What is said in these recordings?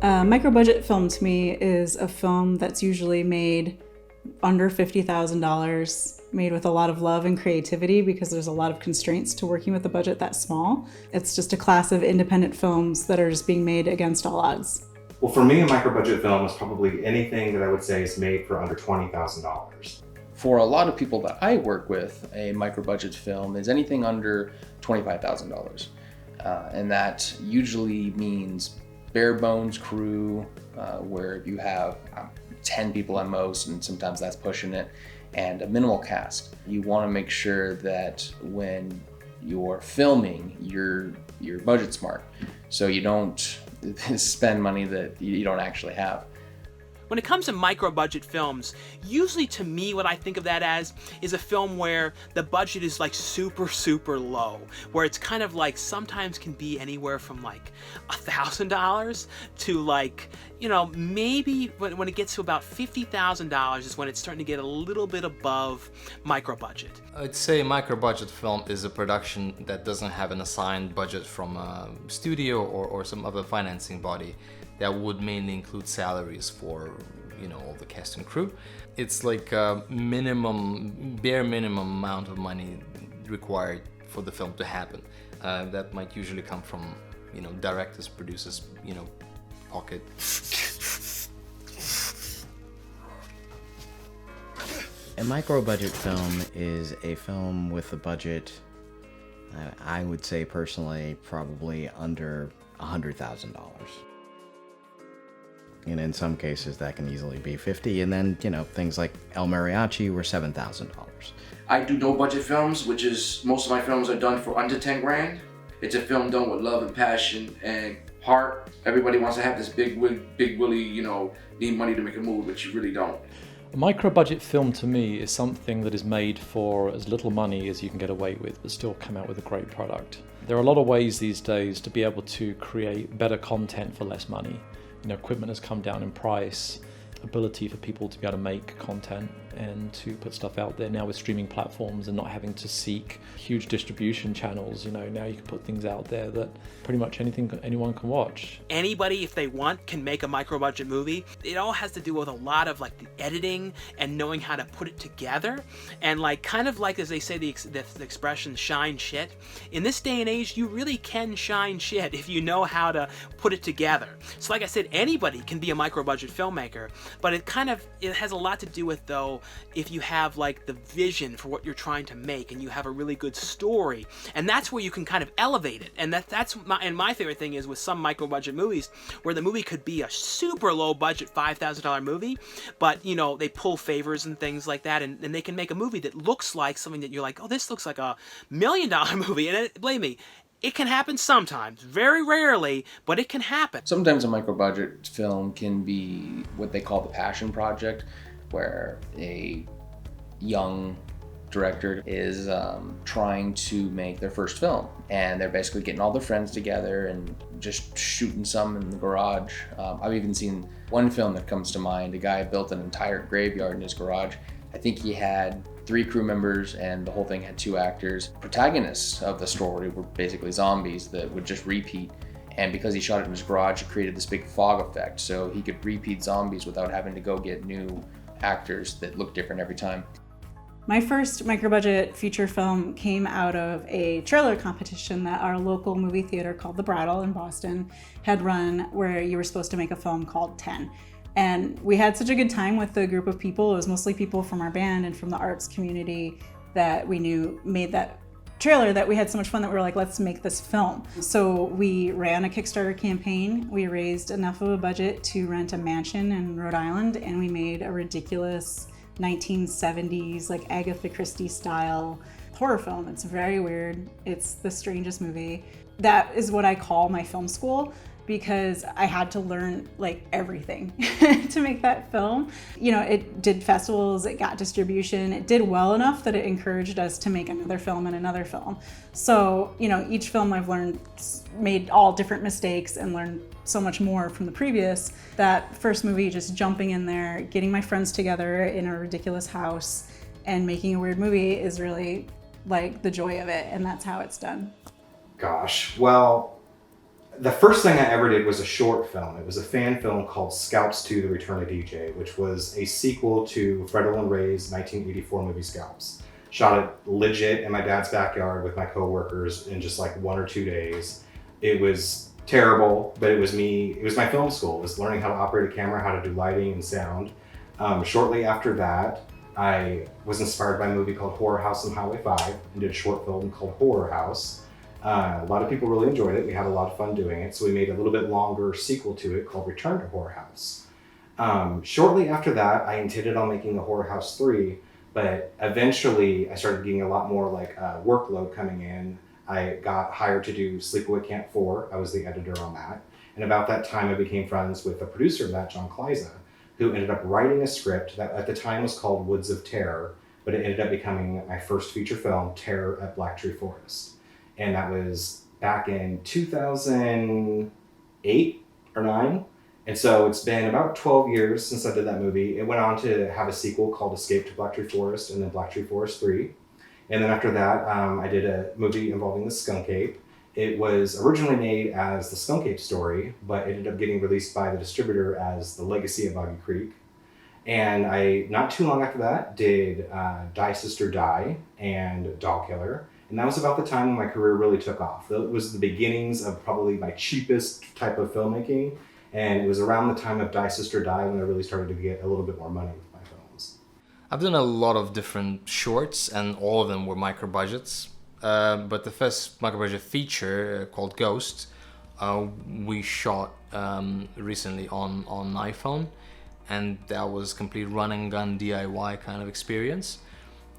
A micro-budget film to me is a film that's usually made under $50,000, made with a lot of love and creativity because there's a lot of constraints to working with a budget that small. It's just a class of independent films that are just being made against all odds. Well, for me, a micro-budget film is probably anything that I would say is made for under $20,000. For a lot of people that I work with, a micro-budget film is anything under $25,000. And that usually means bare bones crew, where you have 10 people at most, and sometimes that's pushing it, and a minimal cast. You want to make sure that when you're filming, you're budget smart, so you don't spend money that you don't actually have. When it comes to micro-budget films, usually to me what I think of that as is a film where the budget is like super, super low, where it's kind of like sometimes can be anywhere from like $1,000 to like, you know, maybe when it gets to about $50,000 is when it's starting to get a little bit above micro-budget. I'd say micro-budget film is a production that doesn't have an assigned budget from a studio or some other financing body that would mainly include salaries for, you know, all the cast and crew. It's like a bare minimum amount of money required for the film to happen. That might usually come from, you know, directors, producers, you know, pocket. A micro-budget film is a film with a budget, I would say personally, probably under $100,000. And in some cases that can easily be 50, and then, you know, things like El Mariachi were $7,000. I do no budget films, which is most of my films are done for under 10 grand. It's a film done with love and passion and heart. Everybody wants to have this big willy, you know, need money to make a movie, but you really don't. A micro-budget film to me is something that is made for as little money as you can get away with, but still come out with a great product. There are a lot of ways these days to be able to create better content for less money. You know, equipment has come down in price, ability for people to be able to make content and to put stuff out there now with streaming platforms and not having to seek huge distribution channels. You know, now you can put things out there that pretty much anyone can watch. Anybody, if they want, can make a micro-budget movie. It all has to do with a lot of like the editing and knowing how to put it together, and like kind of like, as they say, the expression shine shit. In this day and age, you really can shine shit if you know how to put it together. So like I said, anybody can be a micro-budget filmmaker, but it has a lot to do with, though, if you have like the vision for what you're trying to make and you have a really good story, and that's where you can kind of elevate it. And that's my favorite thing is with some micro-budget movies where the movie could be a super low budget $5,000 movie, but you know, they pull favors and things like that, and they can make a movie that looks like something that you're like, oh, this looks like a $1 million movie. And believe me, it can happen sometimes, very rarely, but it can happen. Sometimes a micro-budget film can be what they call the passion project, where a young director is trying to make their first film, and they're basically getting all their friends together and just shooting some in the garage. I've even seen one film that comes to mind. A guy built an entire graveyard in his garage. I think he had 3 crew members, and the whole thing had 2 actors. Protagonists of the story were basically zombies that would just repeat. And because he shot it in his garage, it created this big fog effect, so he could repeat zombies without having to go get new actors that look different every time. My first micro-budget feature film came out of a trailer competition that our local movie theater called The Brattle in Boston had run, where you were supposed to make a film called 10. And we had such a good time with the group of people. It was mostly people from our band and from the arts community that we knew made that trailer, that we had so much fun that we were like, let's make this film. So we ran a Kickstarter campaign. We raised enough of a budget to rent a mansion in Rhode Island, and we made a ridiculous 1970s, like Agatha Christie style horror film. It's very weird. It's the strangest movie. That is what I call my film school, because I had to learn like everything to make that film. You know, it did festivals, it got distribution, it did well enough that it encouraged us to make another film and another film. So, you know, each film I've learned, made all different mistakes and learned so much more from the previous. That first movie, just jumping in there, getting my friends together in a ridiculous house and making a weird movie is really like the joy of it, and that's how it's done. Gosh, well, The first thing I ever did was a short film. It was a fan film called Scalps 2: The Return of DJ, which was a sequel to Fred Olen Ray's 1984 movie Scalps. Shot it legit in my dad's backyard with my coworkers in just like 1 or 2 days. It was terrible, but it was me. It was my film school. It was learning how to operate a camera, how to do lighting and sound. Shortly after that, I was inspired by a movie called Horror House on Highway 5 and did a short film called Horror House. A lot of people really enjoyed it. We had a lot of fun doing it, so we made a little bit longer sequel to it called Return to Horror House. Shortly after that, I intended on making a Horror House 3, but eventually I started getting a lot more like workload coming in. I got hired to do Sleepaway Camp 4. I was the editor on that. And about that time, I became friends with the producer of that, John Kleiza, who ended up writing a script that at the time was called Woods of Terror, but it ended up becoming my first feature film, Terror at Black Tree Forest. And that was back in 2008 or 9. And so it's been about 12 years since I did that movie. It went on to have a sequel called Escape to Black Tree Forest and then Black Tree Forest 3. And then after that, I did a movie involving the skunk ape. It was originally made as the Skunk Ape story, but ended up getting released by the distributor as The Legacy of Boggy Creek. And I, not too long after that, did Die Sister Die and Doll Killer. And that was about the time when my career really took off. It was the beginnings of probably my cheapest type of filmmaking. And it was around the time of Die Sister Die when I really started to get a little bit more money with my films. I've done a lot of different shorts, and all of them were micro budgets. But the first micro budget feature called Ghost, we shot recently on iPhone, and that was complete run and gun DIY kind of experience,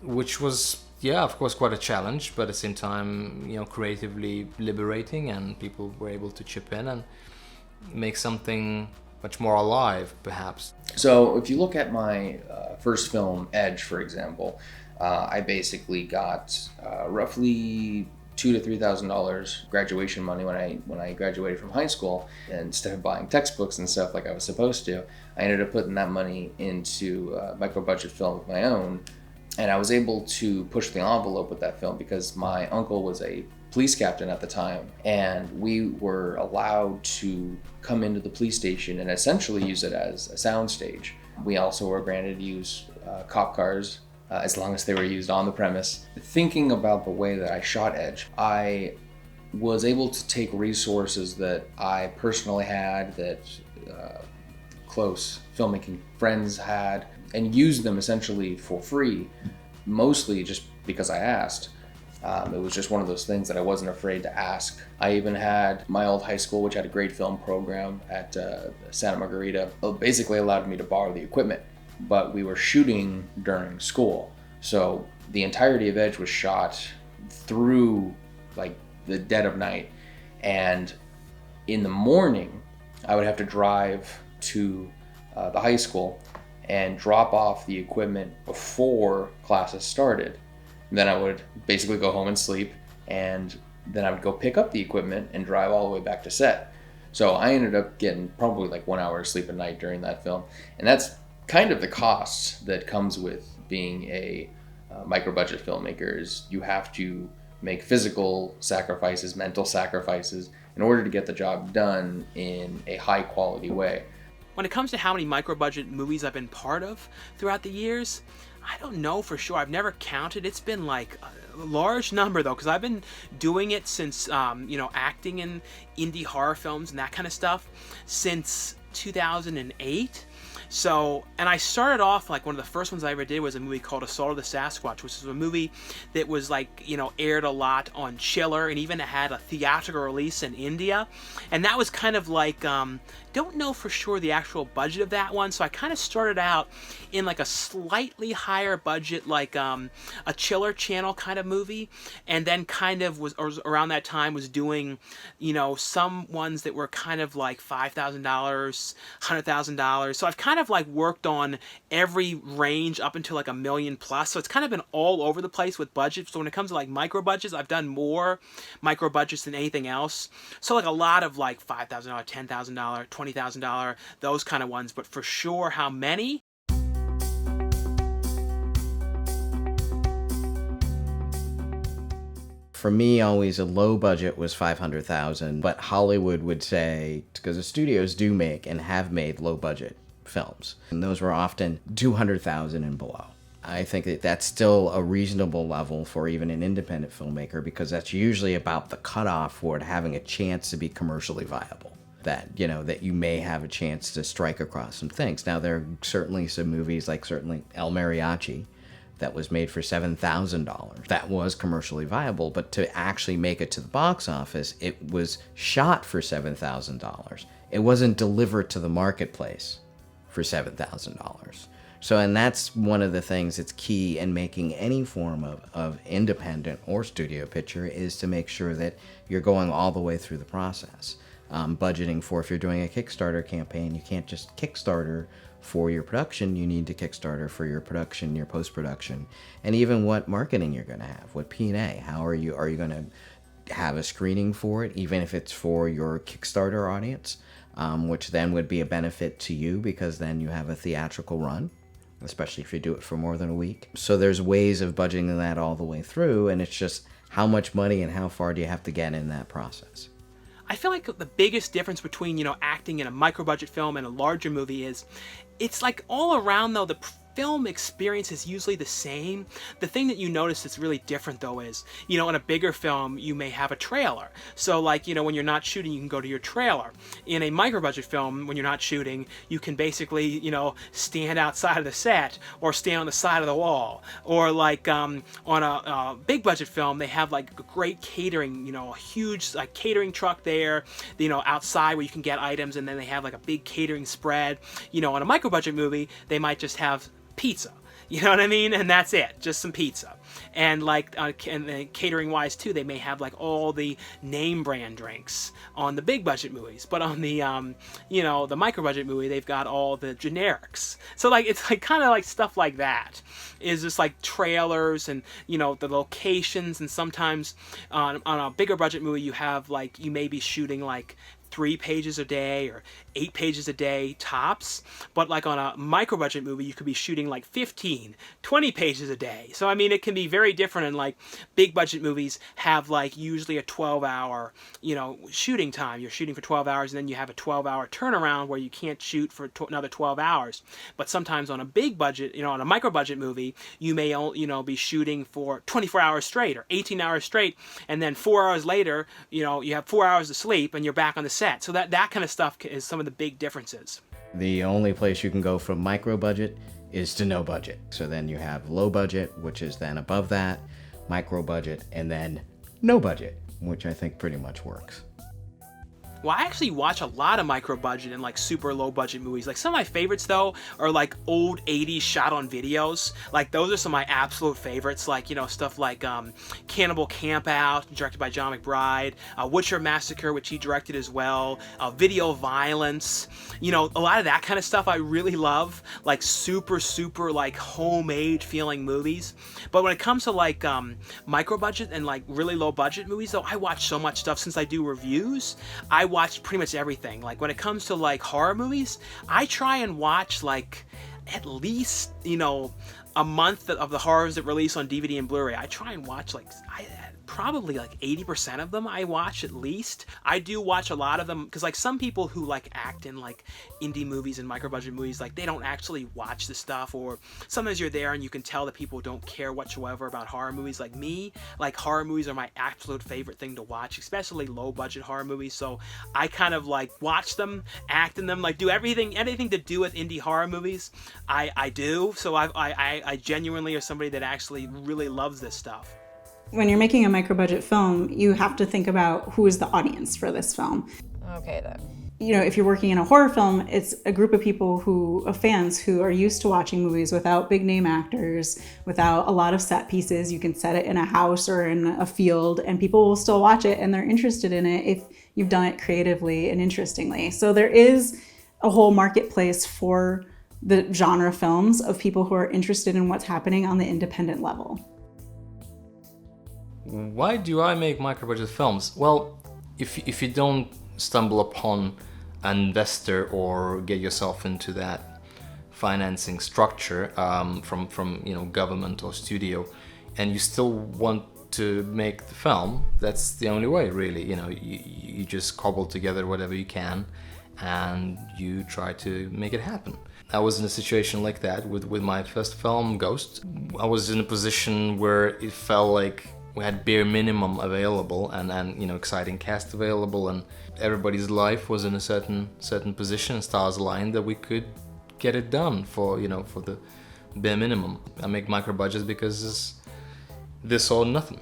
which was, yeah, of course, quite a challenge, but at the same time, you know, creatively liberating, and people were able to chip in and make something much more alive, perhaps. So if you look at my first film, Edge, for example, I basically got roughly $2,000 to $3,000 graduation money when I graduated from high school. And instead of buying textbooks and stuff like I was supposed to, I ended up putting that money into a micro-budget film of my own. And I was able to push the envelope with that film because my uncle was a police captain at the time, and we were allowed to come into the police station and essentially use it as a soundstage. We also were granted to use cop cars as long as they were used on the premise. Thinking about the way that I shot Edge, I was able to take resources that I personally had, that close filmmaking friends had, and use them essentially for free, mostly just because I asked. It was just one of those things that I wasn't afraid to ask. I even had my old high school, which had a great film program at Santa Margarita, basically allowed me to borrow the equipment, but we were shooting during school. So the entirety of Edge was shot through like the dead of night. And in the morning, I would have to drive to the high school and drop off the equipment before classes started. Then I would basically go home and sleep, and then I would go pick up the equipment and drive all the way back to set. So I ended up getting probably like 1 hour of sleep a night during that film. And that's kind of the cost that comes with being a micro-budget filmmaker. Is you have to make physical sacrifices, mental sacrifices, in order to get the job done in a high-quality way. When it comes to how many micro-budget movies I've been part of throughout the years, I don't know for sure. I've never counted. It's been like a large number though, because I've been doing it since, acting in indie horror films and that kind of stuff since 2008. So, and I started off, like, one of the first ones I ever did was a movie called Assault of the Sasquatch, which was a movie that was, like, aired a lot on Chiller, and even had a theatrical release in India. And that was kind of like, don't know for sure the actual budget of that one, so I kind of started out in, like, a slightly higher budget, like, a Chiller channel kind of movie, and then kind of was around that time was doing, some ones that were kind of like $5,000, $100,000. So I've kind of like worked on every range up until like $1 million plus. So it's kind of been all over the place with budgets. So when it comes to like micro budgets, I've done more micro budgets than anything else. So like a lot of like $5,000, $10,000, $20,000, those kind of ones. But for sure, how many? For me, always a low budget was $500,000, but Hollywood would say, because the studios do make and have made low budget films, and those were often $200,000 and below. I think that that's still a reasonable level for even an independent filmmaker, because that's usually about the cutoff for it having a chance to be commercially viable. That, you know, that you may have a chance to strike across some things. Now, there are certainly some movies, like certainly El Mariachi, that was made for $7,000. That was commercially viable, but to actually make it to the box office, it was shot for $7,000. It wasn't delivered to the marketplace for $7,000. So, and that's one of the things that's key in making any form of independent or studio picture, is to make sure that you're going all the way through the process. Budgeting for, if you're doing a Kickstarter campaign, you can't just Kickstarter for your production, you need to Kickstarter for your production, your post-production, and even what marketing you're going to have, what P&A. Are you going to have a screening for it, even if it's for your Kickstarter audience, which then would be a benefit to you, because then you have a theatrical run, especially if you do it for more than a week. So there's ways of budgeting that all the way through, and it's just how much money and how far do you have to get in that process. I feel like the biggest difference between, you know, acting in a micro-budget film and a larger movie is, it's like all around though, the film experience is usually the same. The thing that you notice that's really different though is, you know, in a bigger film you may have a trailer. So like, you know, when you're not shooting, you can go to your trailer. In a micro-budget film, when you're not shooting, you can basically, you know, stand outside of the set or stand on the side of the wall. Or like on a big budget film, they have like great catering, you know, a huge like catering truck there, you know, outside where you can get items, and then they have like a big catering spread. You know, on a micro-budget movie, they might just have pizza, you know what I mean, and that's it, just some pizza. And like and catering wise too, they may have like all the name brand drinks on the big budget movies, but on the you know, the micro budget movie, they've got all the generics. So like, it's like kind of like stuff like that is just like trailers, and you know, the locations. And sometimes on a bigger budget movie, you have like, you may be shooting like 3 pages a day or 8 pages a day tops, but like on a micro budget movie, you could be shooting like 15, 20 pages a day. So I mean, it can be very different. And like big budget movies have like usually a 12-hour, you know, shooting time. You're shooting for 12 hours, and then you have a 12-hour turnaround where you can't shoot for another 12 hours. But sometimes on a big budget, you know, on a micro budget movie, you may, you know, be shooting for 24 hours straight or 18 hours straight, and then 4 hours later, you know, you have 4 hours of sleep and you're back on the set. So that kind of stuff is some of the big differences. The only place you can go from micro budget is to no budget. So then you have low budget, which is then above that, micro budget, and then no budget, which I think pretty much works. Well, I actually watch a lot of micro budget and like super low budget movies. Like some of my favorites though are like old 80s shot on videos. Like those are some of my absolute favorites. Like, you know, stuff like Cannibal Campout, directed by John McBride, Witcher Massacre, which he directed as well, Video Violence. You know, a lot of that kind of stuff I really love. Like super like homemade feeling movies. But when it comes to like micro budget and like really low budget movies though, I watch so much stuff. Since I do reviews, I watch pretty much everything. Like when it comes to like horror movies, I try and watch like at least, you know, a month of the horrors that release on DVD and Blu-ray. I try and watch like probably like 80% of them I watch at least. I do watch a lot of them because like some people who like act in like indie movies and micro budget movies, like they don't actually watch the stuff, or sometimes you're there and you can tell that people don't care whatsoever about horror movies. Like me, like horror movies are my absolute favorite thing to watch, especially low budget horror movies. So I kind of like watch them, act in them, like do anything to do with indie horror movies. I do. So I genuinely are somebody that actually really loves this stuff. When you're making a micro-budget film, you have to think about who is the audience for this film. Okay, then. You know, if you're working in a horror film, it's a group of people of fans who are used to watching movies without big name actors, without a lot of set pieces. You can set it in a house or in a field and people will still watch it and they're interested in it if you've done it creatively and interestingly. So there is a whole marketplace for the genre films of people who are interested in what's happening on the independent level. Why do I make micro-budget films? Well, if you don't stumble upon an investor or get yourself into that financing structure from you know, government or studio, and you still want to make the film, that's the only way, really. You know, you just cobble together whatever you can and you try to make it happen. I was in a situation like that with my first film, Ghost. I was in a position where it felt like we had bare minimum available and you know, exciting cast available, and everybody's life was in a certain position, stars aligned, that we could get it done for, you know, for the bare minimum. I make micro budgets because it's this or nothing.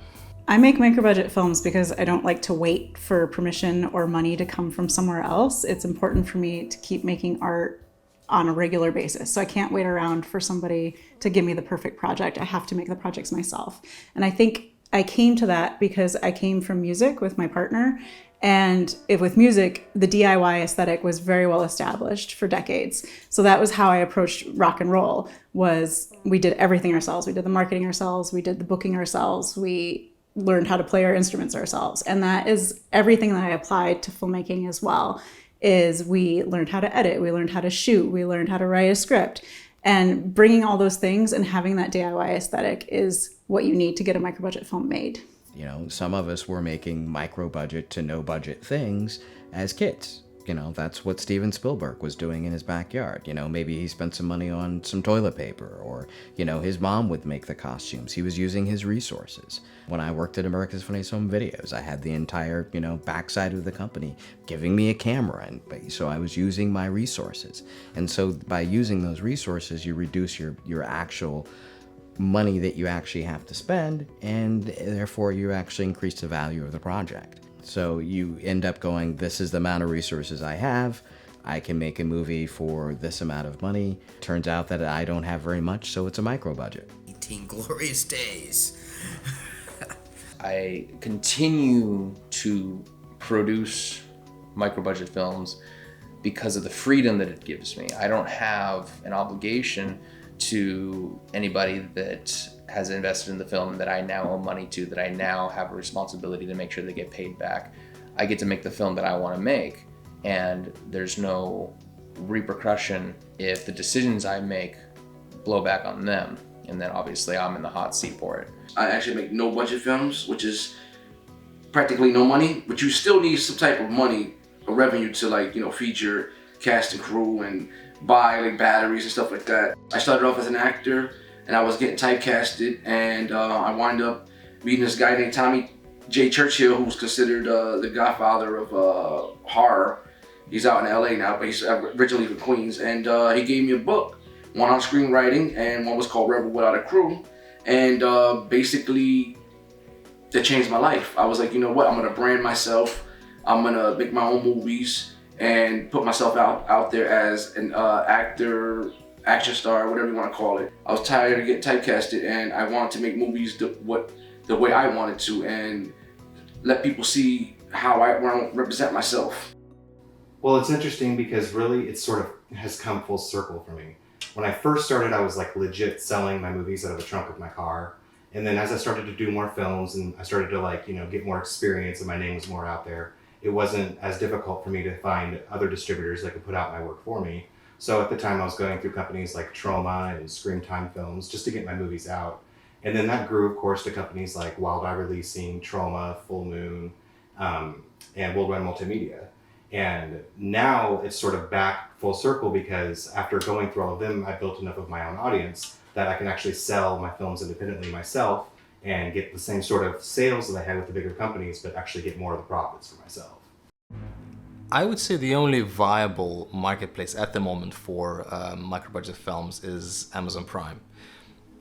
I make micro-budget films because I don't like to wait for permission or money to come from somewhere else. It's important for me to keep making art on a regular basis. So I can't wait around for somebody to give me the perfect project. I have to make the projects myself. And I think I came to that because I came from music with my partner. And with music, the DIY aesthetic was very well established for decades. So that was how I approached rock and roll, was we did everything ourselves. We did the marketing ourselves. We did the booking ourselves. We learned how to play our instruments ourselves. And that is everything that I applied to filmmaking as well, is we learned how to edit, we learned how to shoot, we learned how to write a script. And bringing all those things and having that DIY aesthetic is what you need to get a micro-budget film made. You know, some of us were making micro-budget to no-budget things as kids. You know, that's what Steven Spielberg was doing in his backyard. You know, maybe he spent some money on some toilet paper, or, you know, his mom would make the costumes. He was using his resources. When I worked at America's Funniest Home Videos, I had the entire, you know, backside of the company giving me a camera, and so I was using my resources. And so by using those resources, you reduce your actual money that you actually have to spend, and therefore you actually increase the value of the project. So you end up going, this is the amount of resources I have. I can make a movie for this amount of money. Turns out that I don't have very much, so it's a micro budget. 18 glorious days. I continue to produce micro budget films because of the freedom that it gives me. I don't have an obligation to anybody that has invested in the film that I now owe money to, that I now have a responsibility to make sure they get paid back. I get to make the film that I want to make, and there's no repercussion if the decisions I make blow back on them, and then obviously I'm in the hot seat for it. I actually make no budget films, which is practically no money, but you still need some type of money or revenue to, like, you know, feed your cast and crew and buy like batteries and stuff like that. I started off as an actor, and I was getting typecasted, and I wound up meeting this guy named Tommy J. Churchill, who's considered the godfather of horror. He's out in LA now, but he's originally from Queens, and he gave me a book, one on screenwriting and one was called Rebel Without a Crew, and basically that changed my life. I was like, you know what, I'm gonna brand myself, I'm gonna make my own movies and put myself out there as an actor, action star, whatever you want to call it. I was tired of getting typecasted, and I wanted to make movies the way I wanted to, and let people see how I represent myself. Well, it's interesting because really it sort of has come full circle for me. When I first started, I was like legit selling my movies out of the trunk of my car. And then as I started to do more films and I started to, like, you know, get more experience and my name was more out there, it wasn't as difficult for me to find other distributors that could put out my work for me. So at the time I was going through companies like Troma and Scream Time Films just to get my movies out. And then that grew, of course, to companies like Wild Eye Releasing, Troma, Full Moon, and Worldwide Multimedia. And now it's sort of back full circle because after going through all of them, I built enough of my own audience that I can actually sell my films independently myself and get the same sort of sales that I had with the bigger companies, but actually get more of the profits for myself. I would say the only viable marketplace at the moment for micro-budget films is Amazon Prime,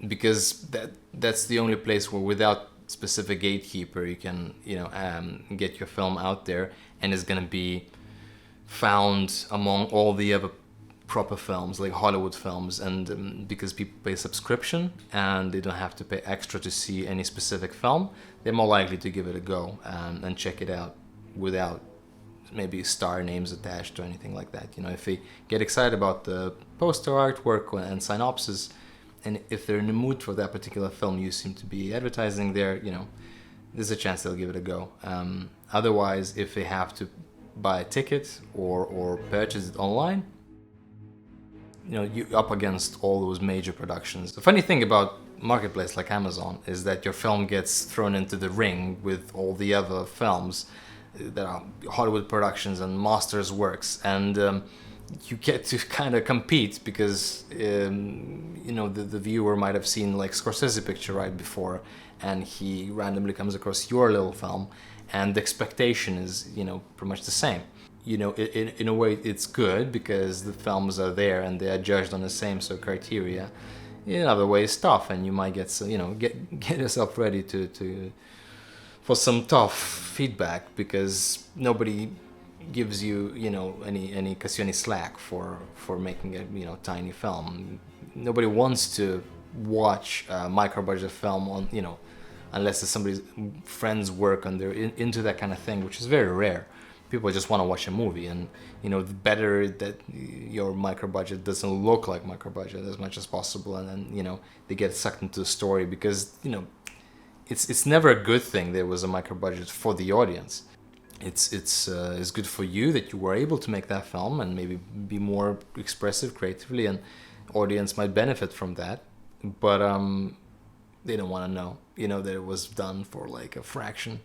because that's the only place where, without specific gatekeeper, you can, you know, get your film out there, and it's gonna be found among all the other proper films, like Hollywood films, and because people pay subscription and they don't have to pay extra to see any specific film, they're more likely to give it a go and check it out without maybe star names attached or anything like that. You know, if they get excited about the poster artwork and synopsis, and if they're in the mood for that particular film you seem to be advertising there, you know, there's a chance they'll give it a go. Otherwise, if they have to buy a ticket or purchase it online, you're up against all those major productions. The funny thing about marketplace like Amazon is that your film gets thrown into the ring with all the other films that are Hollywood productions and masters works, and you get to kind of compete because the viewer might have seen like Scorsese picture right before, and he randomly comes across your little film, and the expectation is pretty much the same. In a way it's good because the films are there and they are judged on the same sort of criteria. In other ways, tough, and you might get get yourself ready for some tough feedback because nobody gives you any Cacciola slack for making a tiny film. Nobody wants to watch a micro budget film on unless it's somebody's friends work and they're into that kind of thing, which is very rare. People just want to watch a movie, and the better that your micro budget doesn't look like micro budget as much as possible, and then they get sucked into the story because it's never a good thing there was a micro budget for the audience. It's good for you that you were able to make that film and maybe be more expressive creatively, and audience might benefit from that, but they don't want to know that it was done for like a fraction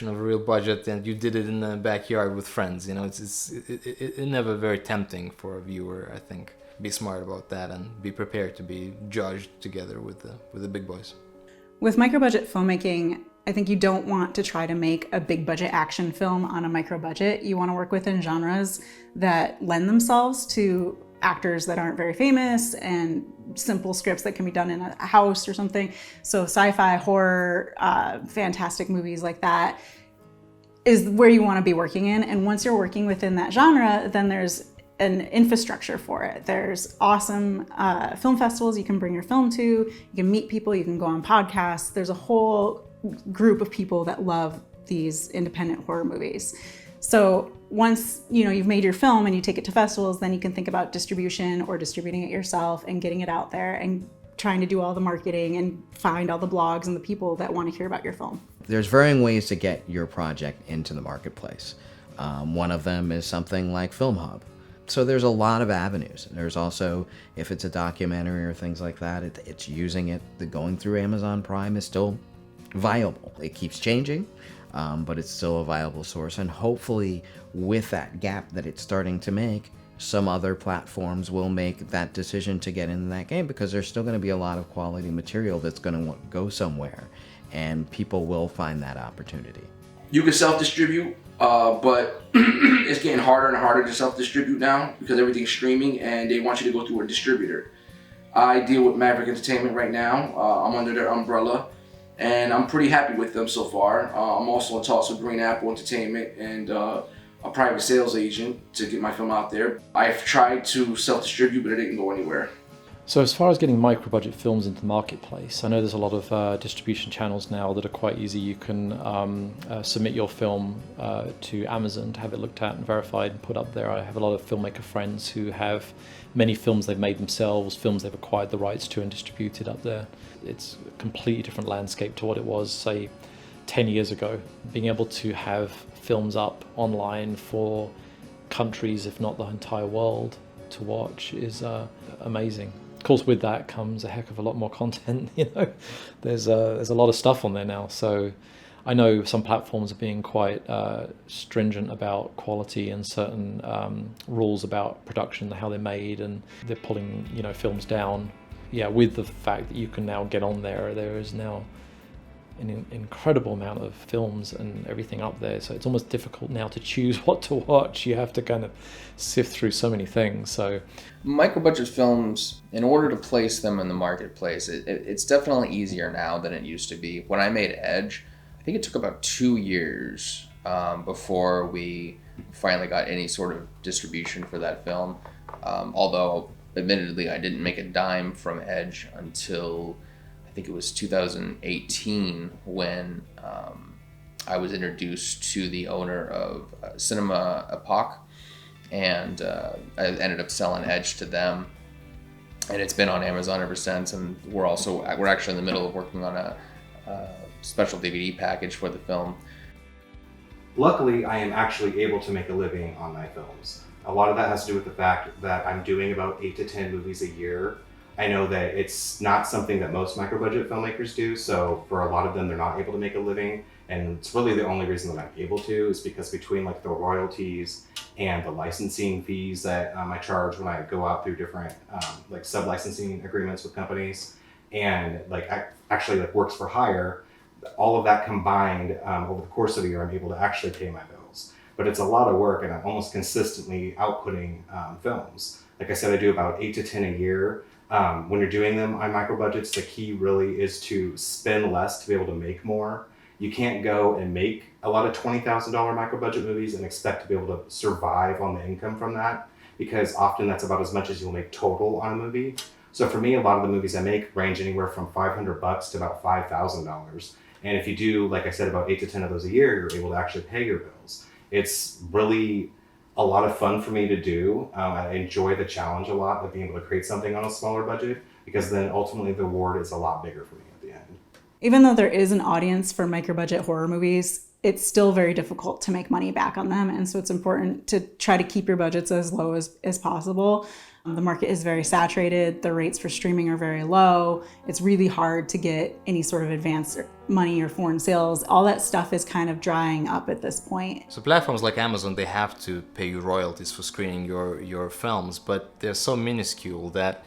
of a real budget and you did it in the backyard with friends. It's never very tempting for a viewer, I think. Be smart about that and be prepared to be judged together with the big boys. With micro-budget filmmaking, I think you don't want to try to make a big budget action film on a micro budget. You want to work within genres that lend themselves to actors that aren't very famous and simple scripts that can be done in a house or something. So sci-fi, horror, fantastic movies like that is where you want to be working in. And once you're working within that genre, then there's an infrastructure for it. There's awesome film festivals you can bring your film to. You can meet people, you can go on podcasts. There's a whole group of people that love these independent horror movies. So once you've made your film and you take it to festivals, then you can think about distribution or distributing it yourself and getting it out there and trying to do all the marketing and find all the blogs and the people that want to hear about your film. There's varying ways to get your project into the marketplace. One of them is something like FilmHUB. So there's a lot of avenues. There's also, if it's a documentary or things like that, it's using it. Going through Amazon Prime is still viable. It keeps changing. But it's still a viable source, and hopefully with that gap that it's starting to make, some other platforms will make that decision to get into that game, because there's still going to be a lot of quality material that's going to go somewhere, and people will find that opportunity. You can self-distribute, but it's getting harder and harder to self-distribute now because everything's streaming and they want you to go through a distributor. I deal with Maverick Entertainment right now. I'm under their umbrella. And I'm pretty happy with them so far. I'm also in talks with Green Apple Entertainment and a private sales agent to get my film out there. I've tried to self-distribute, but it didn't go anywhere. So as far as getting micro-budget films into the marketplace, I know there's a lot of distribution channels now that are quite easy. You can submit your film to Amazon to have it looked at and verified and put up there. I have a lot of filmmaker friends who have many films they've made themselves, films they've acquired the rights to and distributed up there. It's a completely different landscape to what it was, say, 10 years ago. Being able to have films up online for countries, if not the entire world, to watch is amazing. Of course, with that comes a heck of a lot more content. There's a lot of stuff on there now. So I know some platforms are being quite stringent about quality and certain rules about production, how they're made, and they're pulling films down. Yeah, with the fact that you can now get on there is now an incredible amount of films and everything up there. So it's almost difficult now to choose what to watch. You have to kind of sift through so many things. So micro-budget films, in order to place them in the marketplace, it's definitely easier now than it used to be. When I made Edge, I think it took about 2 years before we finally got any sort of distribution for that film. Although, admittedly, I didn't make a dime from Edge until I think it was 2018 when I was introduced to the owner of Cinema Epoch, and I ended up selling Edge to them, and it's been on Amazon ever since. And we're actually in the middle of working on a special DVD package for the film. Luckily, I am actually able to make a living on my films. A lot of that has to do with the fact that I'm doing about 8 to 10 movies a year. I know that it's not something that most micro-budget filmmakers do, so for a lot of them, they're not able to make a living. And it's really the only reason that I'm able to is because between like the royalties and the licensing fees that I charge when I go out through different like sub-licensing agreements with companies, and like actually like works for hire, all of that combined over the course of a year, I'm able to actually pay my bills. But it's a lot of work, and I'm almost consistently outputting films. Like I said, I do about 8 to 10 a year. When you're doing them on micro budgets, the key really is to spend less to be able to make more. You can't go and make a lot of $20,000 micro budget movies and expect to be able to survive on the income from that, because often that's about as much as you'll make total on a movie. So for me, a lot of the movies I make range anywhere from $500 to about $5,000. And if you do, like I said, about 8 to 10 of those a year, you're able to actually pay your bills. It's really a lot of fun for me to do. I enjoy the challenge a lot of being able to create something on a smaller budget, because then ultimately the reward is a lot bigger for me at the end. Even though there is an audience for micro-budget horror movies, it's still very difficult to make money back on them. And so it's important to try to keep your budgets as low as possible. The market is very saturated. The rates for streaming are very low. It's really hard to get any sort of advance money or foreign sales. All that stuff is kind of drying up at this point. So platforms like Amazon, they have to pay you royalties for screening your films, but they're so minuscule that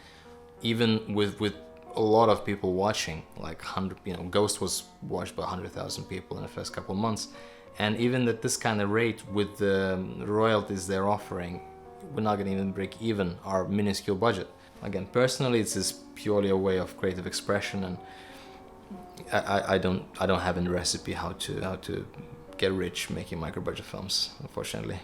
even with a lot of people watching, like 100, Ghost was watched by 100,000 people in the first couple of months, and even at this kind of rate with the royalties they're offering, we're not gonna even break even our minuscule budget. Again, personally, it's just purely a way of creative expression, and I don't have any recipe how to get rich making micro budget films, unfortunately.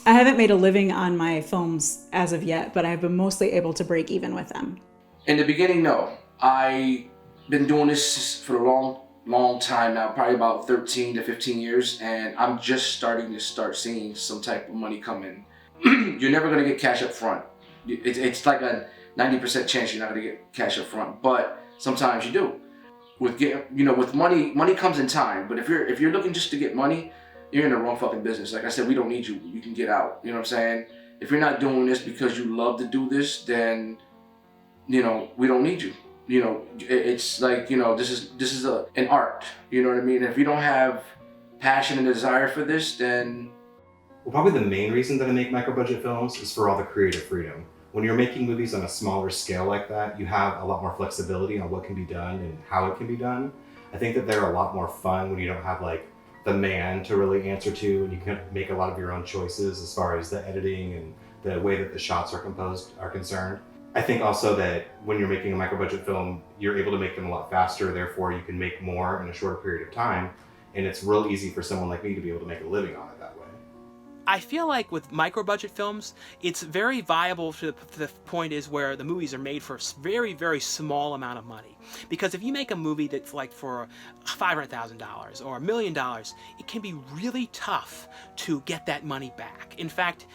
I haven't made a living on my films as of yet, but I've been mostly able to break even with them. In the beginning, no. I've been doing this for a long time now, probably about 13 to 15 years, and I'm just starting to seeing some type of money come in. You're never going to get cash up front. It's like a 90% chance you're not going to get cash up front, but sometimes you do. With money comes in time, but if you're looking just to get money, you're in the wrong fucking business. Like I said, we don't need you. You can get out. You know what I'm saying? If you're not doing this because you love to do this, then we don't need you. It's like, this is an art. You know what I mean? If you don't have passion and desire for this, then... Well, probably the main reason that I make micro-budget films is for all the creative freedom. When you're making movies on a smaller scale like that, you have a lot more flexibility on what can be done and how it can be done. I think that they're a lot more fun when you don't have like the man to really answer to, and you can make a lot of your own choices as far as the editing and the way that the shots are composed are concerned. I think also that when you're making a micro-budget film, you're able to make them a lot faster, therefore you can make more in a shorter period of time, and it's real easy for someone like me to be able to make a living on it that way. I feel like with micro-budget films, it's very viable to the point is where the movies are made for a very, very small amount of money. Because if you make a movie that's like for $500,000 or $1 million, it can be really tough to get that money back. In fact,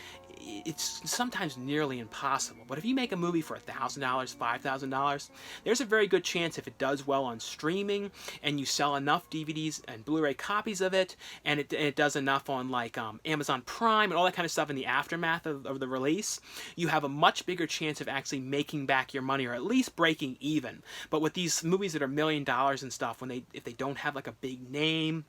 it's sometimes nearly impossible. But if you make a movie for $1,000, $5,000, there's a very good chance if it does well on streaming and you sell enough DVDs and Blu-ray copies of it, and it does enough on like Amazon Prime and all that kind of stuff in the aftermath of the release, you have a much bigger chance of actually making back your money or at least breaking even. But with these movies that are $1 million and stuff, if they don't have like a big name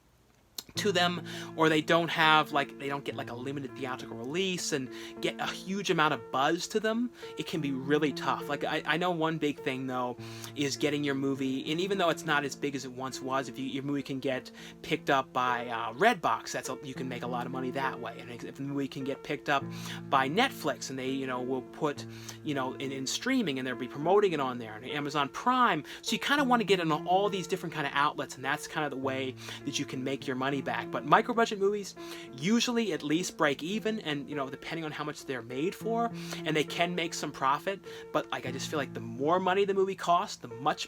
to them, or they don't get like a limited theatrical release and get a huge amount of buzz to them, it can be really tough. Like I know one big thing though is getting your movie, and even though it's not as big as it once was, if your movie can get picked up by Redbox, you can make a lot of money that way. And if the movie can get picked up by Netflix and they will put in streaming and they'll be promoting it on there, and Amazon Prime, so you kind of want to get in all these different kind of outlets, and that's kind of the way that you can make your money back. But micro budget movies usually at least break even, and depending on how much they're made for, and they can make some profit, but I just feel like the more money the movie costs, the much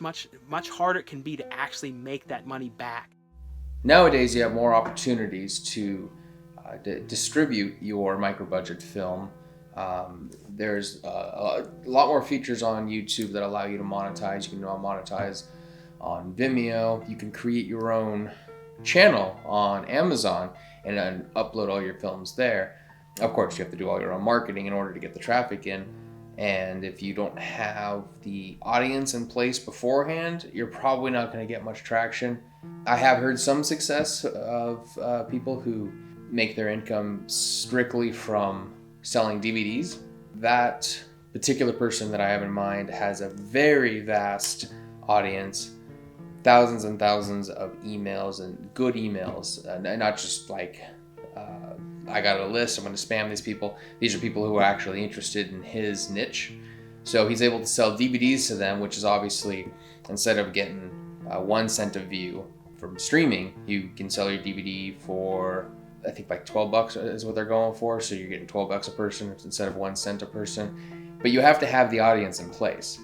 harder it can be to actually make that money back. Nowadays you have more opportunities to distribute your micro budget film. There's a lot more features on YouTube that allow you to monetize. You can now monetize on Vimeo. You can create your own channel on Amazon and upload all your films there. Of course, you have to do all your own marketing in order to get the traffic in. And if you don't have the audience in place beforehand, you're probably not going to get much traction. I have heard some success of people who make their income strictly from selling DVDs. That particular person that I have in mind has a very vast audience, thousands and thousands of emails and good emails, and not just like, I got a list, I'm going to spam these people. These are people who are actually interested in his niche. So he's able to sell DVDs to them, which is obviously, instead of getting 1 cent a view from streaming, you can sell your DVD for, I think like $12 is what they're going for. So you're getting $12 a person instead of 1 cent a person. But you have to have the audience in place.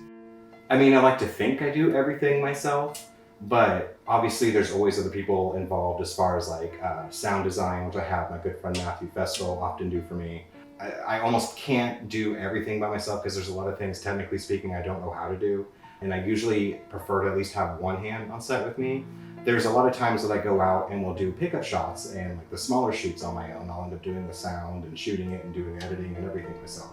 I mean, I like to think I do everything myself, but obviously there's always other people involved as far as like sound design, which I have my good friend Matthew Festal often do for me. I almost can't do everything by myself because there's a lot of things, technically speaking, I don't know how to do. And I usually prefer to at least have one hand on set with me. There's a lot of times that I go out and we'll do pickup shots and like the smaller shoots on my own. I'll end up doing the sound and shooting it and doing editing and everything myself.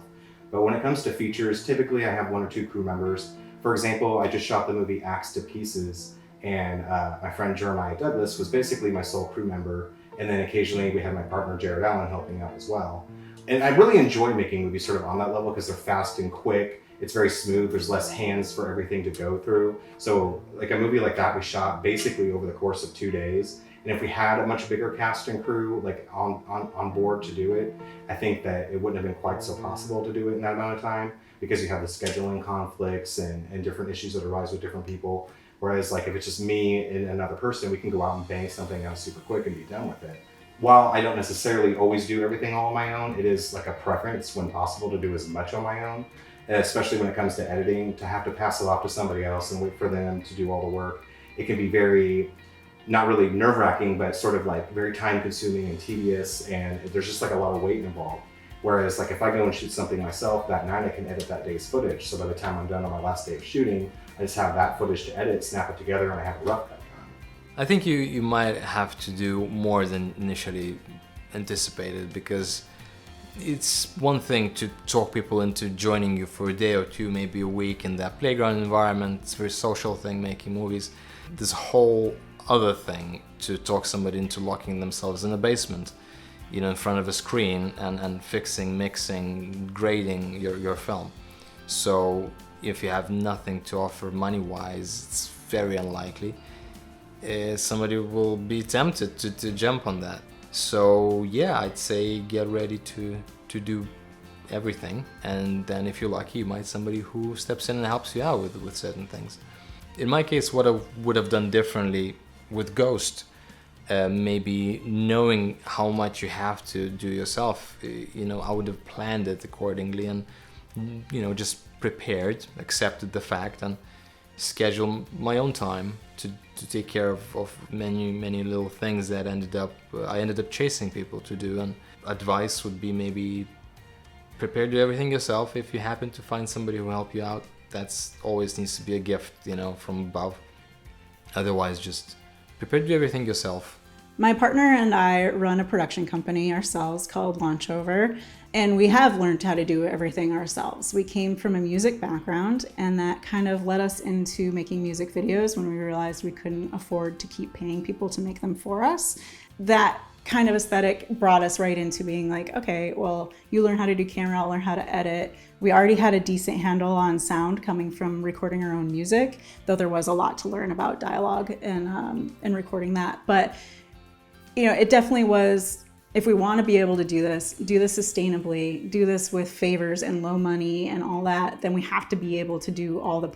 But when it comes to features, typically I have 1 or 2 crew members. For example, I just shot the movie Axe to Pieces, and my friend Jeremiah Douglas was basically my sole crew member. And then occasionally we had my partner Jared Allen helping out as well. And I really enjoy making movies sort of on that level because they're fast and quick. It's very smooth. There's less hands for everything to go through. So like a movie like that we shot basically over the course of 2 days. And if we had a much bigger cast and crew like on board to do it, I think that it wouldn't have been quite so possible to do it in that amount of time because you have the scheduling conflicts and different issues that arise with different people. Whereas like if it's just me and another person, we can go out and bang something out super quick and be done with it. While I don't necessarily always do everything all on my own, it is like a preference when possible to do as much on my own, especially when it comes to editing, to have to pass it off to somebody else and wait for them to do all the work. It can be very, not really nerve-wracking, but sort of like very time-consuming and tedious, and there's just like a lot of weight involved. Whereas like if I go and shoot something myself that night, I can edit that day's footage. So by the time I'm done on my last day of shooting, I just have that footage to edit, snap it together, and I have a rough cut done. I think you might have to do more than initially anticipated, because it's one thing to talk people into joining you for a day or two, maybe a week in that playground environment. It's a very social thing, making movies. This whole other thing to talk somebody into locking themselves in a basement, you know, in front of a screen and fixing, mixing, grading your film. So if you have nothing to offer money-wise, it's very unlikely somebody will be tempted to jump on that. So yeah, I'd say get ready to do everything, and then if you're lucky, you might somebody who steps in and helps you out with certain things. In my case, what I would have done differently with Ghost, maybe knowing how much you have to do yourself, you know, I would have planned it accordingly and, you know, just prepared, accepted the fact, and scheduled my own time to take care of many little things that I ended up chasing people to do. And advice would be maybe prepare to do everything yourself. If you happen to find somebody who will help you out, that's always needs to be a gift, you know, from above. Otherwise, just prepare to do everything yourself. My partner and I run a production company ourselves called Launchover, and we have learned how to do everything ourselves. We came from a music background, and that kind of led us into making music videos when we realized we couldn't afford to keep paying people to make them for us. That kind of aesthetic brought us right into being like, okay, well, you learn how to do camera, I'll learn how to edit. We already had a decent handle on sound coming from recording our own music, though there was a lot to learn about dialogue and recording that. But you know, it definitely was, if we want to be able to do this sustainably, do this with favors and low money and all that, then we have to be able to do all the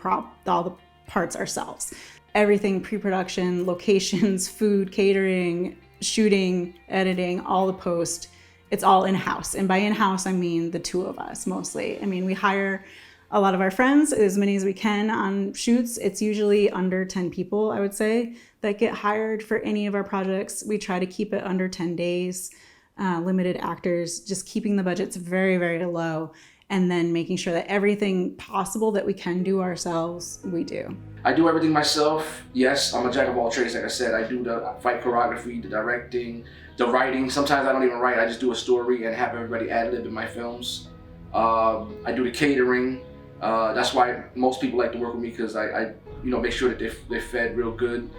parts ourselves. Everything, pre-production, locations, food, catering, shooting, editing, all the post, it's all in-house. And by in-house, I mean the two of us mostly. I mean, we hire a lot of our friends, as many as we can on shoots. It's usually under 10 people, I would say, that get hired for any of our projects. We try to keep it under 10 days, limited actors, just keeping the budgets very, very low, and then making sure that everything possible that we can do ourselves, we do. I do everything myself. Yes, I'm a jack of all trades. Like I said, I do the fight choreography, the directing, The writing, sometimes I don't even write, I just do a story and have everybody ad-lib in my films. I do the catering. That's why most people like to work with me, because I make sure that they're fed real good.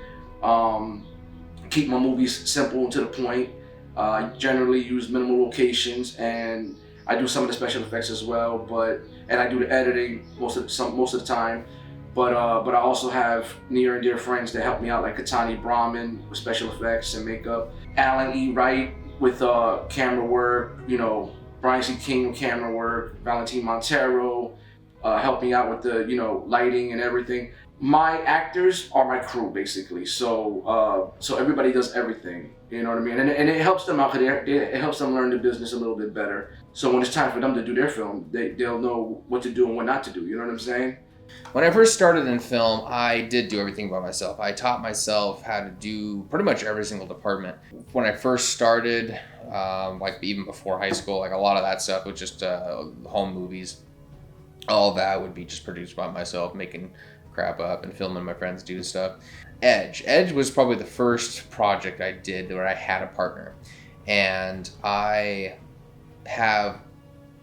Keep my movies simple and to the point. I generally use minimal locations, and I do some of the special effects as well. And I do the editing most of the time. But I also have near and dear friends that help me out, like Katani Brahman with special effects and makeup, Alan E. Wright with camera work, Brian C. King with camera work, Valentine Montero help me out with the lighting and everything. My actors are my crew, basically. So everybody does everything. You know what I mean? And it helps them out. It helps them learn the business a little bit better. So when it's time for them to do their film, they'll know what to do and what not to do. You know what I'm saying? When I first started in film, I did do everything by myself. I taught myself how to do pretty much every single department. When I first started, like even before high school, like a lot of that stuff was just home movies. All that would be just produced by myself, making crap up and filming my friends do stuff. Edge was probably the first project I did where I had a partner. And I have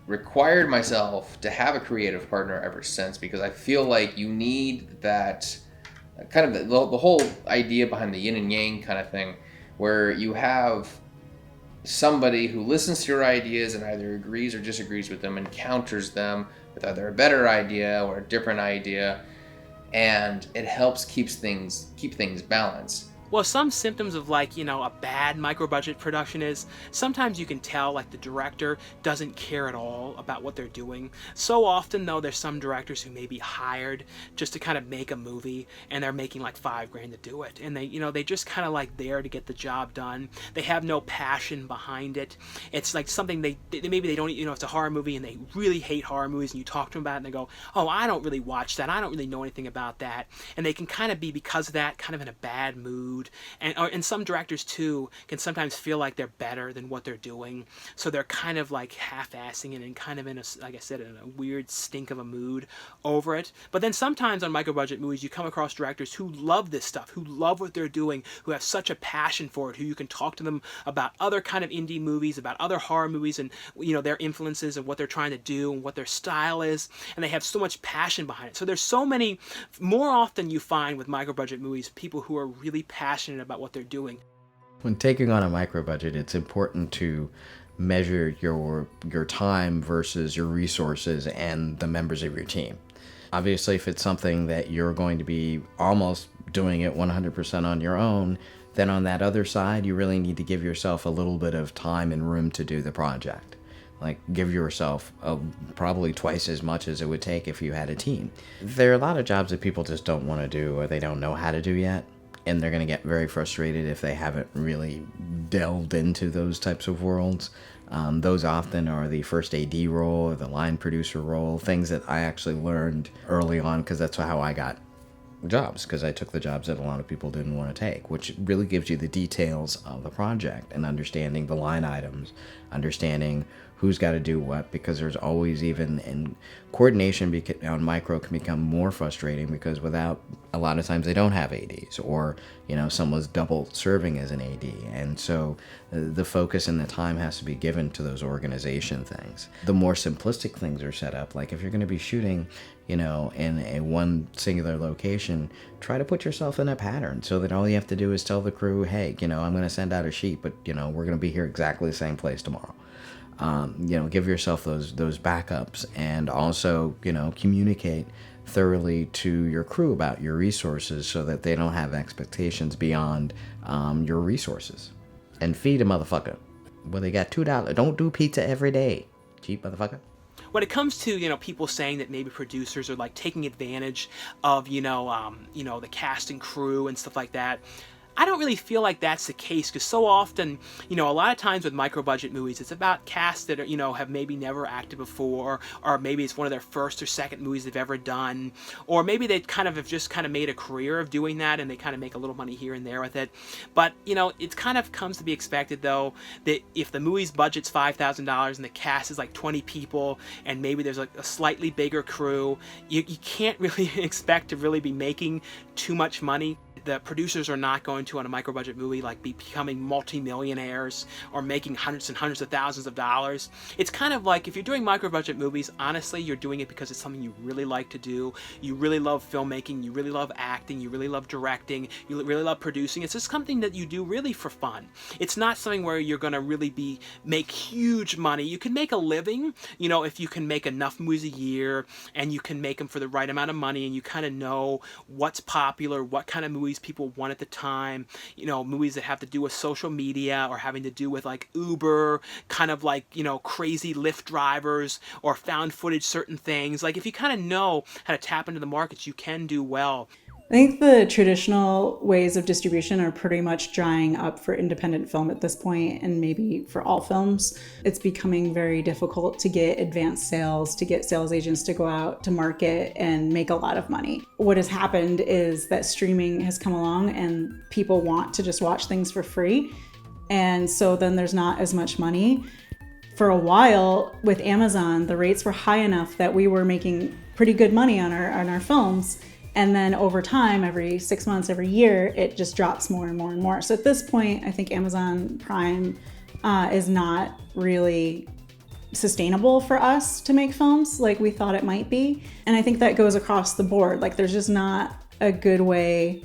required myself to have a creative partner ever since, because I feel like you need that kind of the whole idea behind the yin and yang kind of thing, where you have somebody who listens to your ideas and either agrees or disagrees with them and counters them with either a better idea or a different idea, and it helps keep things balanced. Well, some symptoms of a bad micro-budget production is sometimes you can tell the director doesn't care at all about what they're doing. So often though, there's some directors who may be hired just to kind of make a movie, and they're making $5,000 to do it. And they just kind of there to get the job done. They have no passion behind it. It's something maybe they don't, it's a horror movie and they really hate horror movies, and you talk to them about it and they go, oh, I don't really watch that. I don't really know anything about that. And they can kind of be, because of that, kind of in a bad mood. And some directors too can sometimes feel like they're better than what they're doing, so they're kind of half-assing it and kind of in a, like I said, in a weird stink of a mood over it. But then sometimes on micro-budget movies you come across directors who love this stuff, who love what they're doing, who have such a passion for it, who you can talk to them about other kind of indie movies, about other horror movies, and their influences and what they're trying to do and what their style is, and they have so much passion behind it. So there's so many, more often you find with micro-budget movies, people who are really passionate about what they're doing. When taking on a micro budget, it's important to measure your time versus your resources and the members of your team. Obviously, if it's something that you're going to be almost doing it 100% on your own, then on that other side, you really need to give yourself a little bit of time and room to do the project. Give yourself probably twice as much as it would take if you had a team. There are a lot of jobs that people just don't want to do or they don't know how to do yet. And they're going to get very frustrated if they haven't really delved into those types of worlds. Those often are the first AD role or the line producer role, things that I actually learned early on, because that's how I got jobs, because I took the jobs that a lot of people didn't want to take, which really gives you the details of the project and understanding the line items, understanding who's got to do what, because there's always, even in coordination on micro can become more frustrating, because without, a lot of times they don't have ADs, or someone's double serving as an AD, and so the focus and the time has to be given to those organization things. The more simplistic things are set up, like if you're going to be shooting in a one singular location, try to put yourself in a pattern so that all you have to do is tell the crew, hey, I'm going to send out a sheet, but we're going to be here exactly the same place tomorrow. Give yourself those backups, and also, communicate thoroughly to your crew about your resources so that they don't have expectations beyond your resources. And feed a motherfucker. Well, they got $2. Don't do pizza every day. Cheap motherfucker. When it comes to people saying that maybe producers are taking advantage of the cast and crew and stuff like that, I don't really feel like that's the case, because so often, a lot of times with micro-budget movies, it's about casts that are, have maybe never acted before, or maybe it's one of their first or second movies they've ever done, or maybe they have just made a career of doing that, and they kind of make a little money here and there with it. But, it kind of comes to be expected, though, that if the movie's budget's $5,000 and the cast is 20 people, and maybe there's a slightly bigger crew, you can't really expect to really be making too much money. The producers are not going to, on a micro budget movie, like be becoming multi-millionaires or making hundreds and hundreds of thousands of dollars. It's kind of like, if you're doing micro budget movies, honestly, you're doing it because it's something you really like to do. You really love filmmaking, you really love acting, you really love directing, you really love producing. It's just something that you do really for fun. It's not something where you're going to really make huge money. You can make a living, if you can make enough movies a year and you can make them for the right amount of money, and you kind of know what's popular, what kind of movies people want at the time, movies that have to do with social media or having to do with like Uber, kind of like, crazy Lyft drivers or found footage, certain things. Like if you kind of know how to tap into the markets, you can do well. I think the traditional ways of distribution are pretty much drying up for independent film at this point, and maybe for all films. It's becoming very difficult to get advanced sales, to get sales agents to go out to market and make a lot of money. What has happened is that streaming has come along and people want to just watch things for free. And so then there's not as much money. For a while with Amazon, the rates were high enough that we were making pretty good money on our films. And then over time, every 6 months, every year, it just drops more and more and more. So at this point, I think Amazon Prime is not really sustainable for us to make films like we thought it might be. And I think that goes across the board. Like there's just not a good way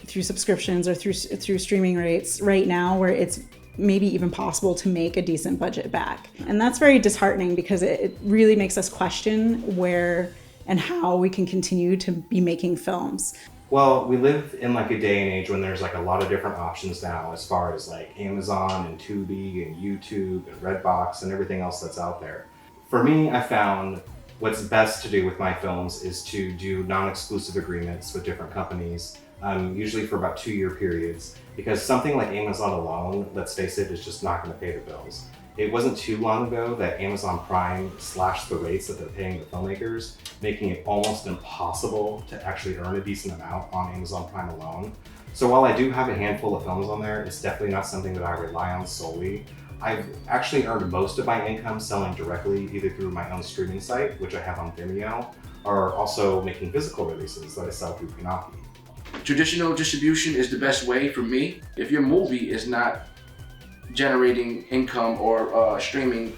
through subscriptions or through streaming rates right now where it's maybe even possible to make a decent budget back. And that's very disheartening because it really makes us question where and how we can continue to be making films. Well, we live in like a day and age when there's like a lot of different options now as far as like Amazon and Tubi and YouTube and Redbox and everything else that's out there. For me, I found what's best to do with my films is to do non-exclusive agreements with different companies, usually for about 2-year periods, because something like Amazon alone, let's face it, is just not going to pay the bills. It wasn't too long ago that Amazon Prime slashed the rates that they're paying the filmmakers, making it almost impossible to actually earn a decent amount on Amazon Prime alone. So while I do have a handful of films on there, it's definitely not something that I rely on solely. I've actually earned most of my income selling directly either through my own streaming site, which I have on Vimeo, or also making physical releases that I sell through Pinocchio. Traditional distribution is the best way for me. If your movie is not generating income or streaming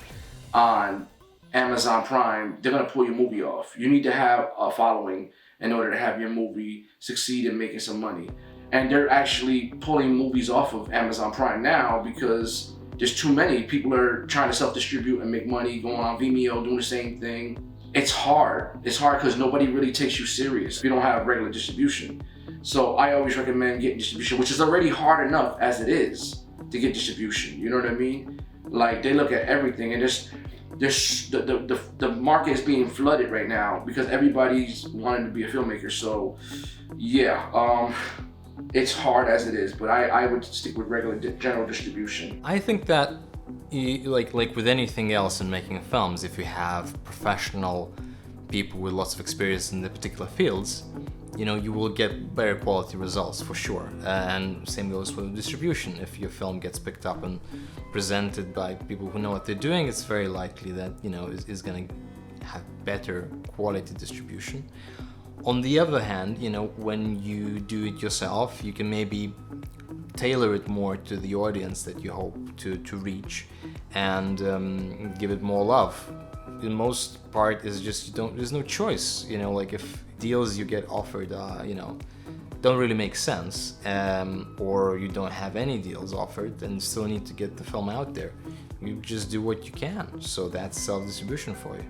on Amazon Prime, they're gonna pull your movie off. You need to have a following in order to have your movie succeed in making some money. And they're actually pulling movies off of Amazon Prime now because there's too many. People are trying to self-distribute and make money, going on Vimeo, doing the same thing. It's hard. It's hard because nobody really takes you serious if you don't have regular distribution. So I always recommend getting distribution, which is already hard enough as it is to get distribution. You know what I mean? Like they look at everything, and the market is being flooded right now because everybody's wanting to be a filmmaker. So yeah, it's hard as it is, but I would stick with regular general distribution. I think that like with anything else in making films, if you have professional people with lots of experience in the particular fields, you will get better quality results for sure. And same goes with distribution. If your film gets picked up and presented by people who know what they're doing, it's very likely that is going to have better quality distribution. On the other hand, when you do it yourself, you can maybe tailor it more to the audience that you hope to reach and give it more love. The most part is just there's no choice. Like if deals you get offered don't really make sense, or you don't have any deals offered and still need to get the film out there, you just do what you can. So that's self-distribution for you.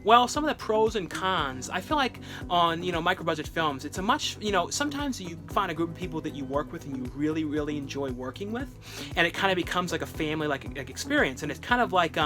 Well, some of the pros and cons, I feel like on, micro-budget films, it's a much, sometimes you find a group of people that you work with and you really, really enjoy working with, and it kind of becomes like a family like experience, and it's kind of like,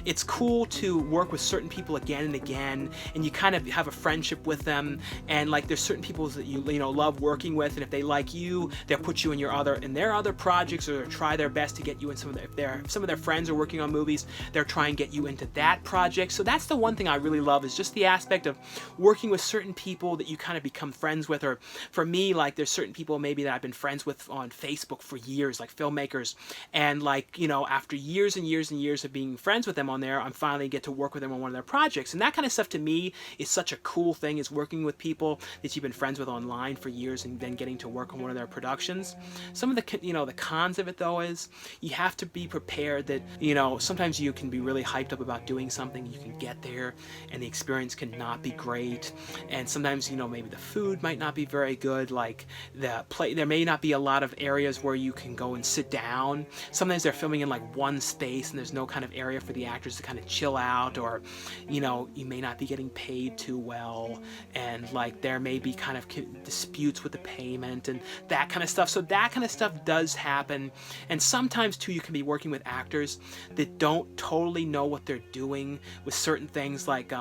it's cool to work with certain people again and again, and you kind of have a friendship with them, and like there's certain people that you love working with, and if they like you, they'll put you in their other projects, or try their best to get you in if some of their friends are working on movies, they'll try and get you into that project. So that's the one thing I really love is just the aspect of working with certain people that you kind of become friends with. Or for me, like there's certain people maybe that I've been friends with on Facebook for years, like filmmakers, and like, you know, after years and years and years of being friends with them on there, I'm finally get to work with them on one of their projects. And that kind of stuff to me is such a cool thing, is working with people that you've been friends with online for years and then getting to work on one of their productions. Some of the, you know, the cons of it though is you have to be prepared that, you know, sometimes you can be really hyped up about doing something, you can get there and the experience cannot be great, and sometimes, you know, maybe the food might not be very good, like there may not be a lot of areas where you can go and sit down. Sometimes they're filming in like one space and there's no kind of area for the actors to kind of chill out, or, you know, you may not be getting paid too well, and like there may be kind of disputes with the payment and that kind of stuff. So that kind of stuff does happen. And sometimes too you can be working with actors that don't totally know what they're doing with certain things. Like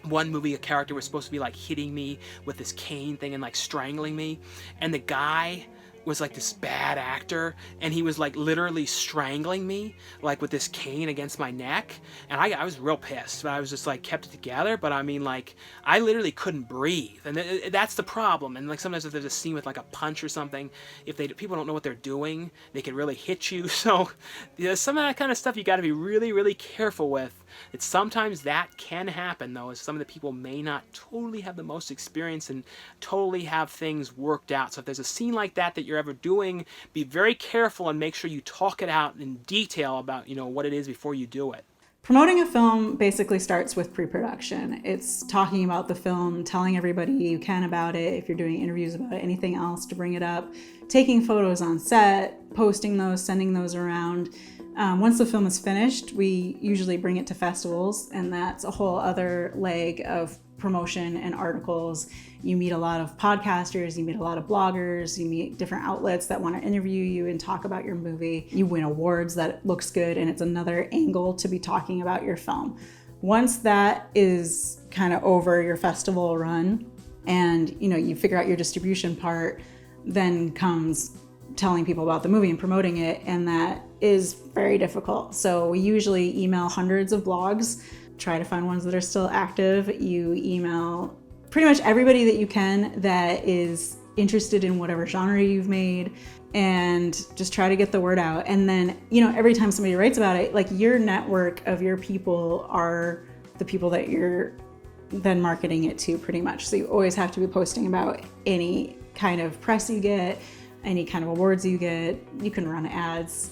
one movie, a character was supposed to be like hitting me with this cane thing and like strangling me, and the guy was like this bad actor, and he was like literally strangling me like with this cane against my neck, and I was real pissed, but I was just like kept it together. But I mean, like I literally couldn't breathe, and that's the problem. And like sometimes if there's a scene with like a punch or something, if people don't know what they're doing, they can really hit you. So some of that kind of stuff you got to be really, really careful with. It's sometimes that can happen though, is some of the people may not totally have the most experience and totally have things worked out. So if there's a scene like that that you're ever doing, be very careful and make sure you talk it out in detail about, you know, what it is before you do it. Promoting a film basically starts with pre-production. It's talking about the film, telling everybody you can about it, if you're doing interviews about it, anything else to bring it up, taking photos on set, posting those, sending those around. Once the film is finished, we usually bring it to festivals, and that's a whole other leg of promotion and articles. You meet a lot of podcasters, you meet a lot of bloggers, you meet different outlets that want to interview you and talk about your movie. You win awards that looks good, and it's another angle to be talking about your film. Once that is kind of over your festival run and, you know, you figure out your distribution part, then comes telling people about the movie and promoting it, and that is very difficult. So we usually email hundreds of blogs, try to find ones that are still active. You email pretty much everybody that you can that is interested in whatever genre you've made, and just try to get the word out. And then, you know, every time somebody writes about it, like your network of your people are the people that you're then marketing it to pretty much. So you always have to be posting about any kind of press you get, any kind of awards you get. You can run ads.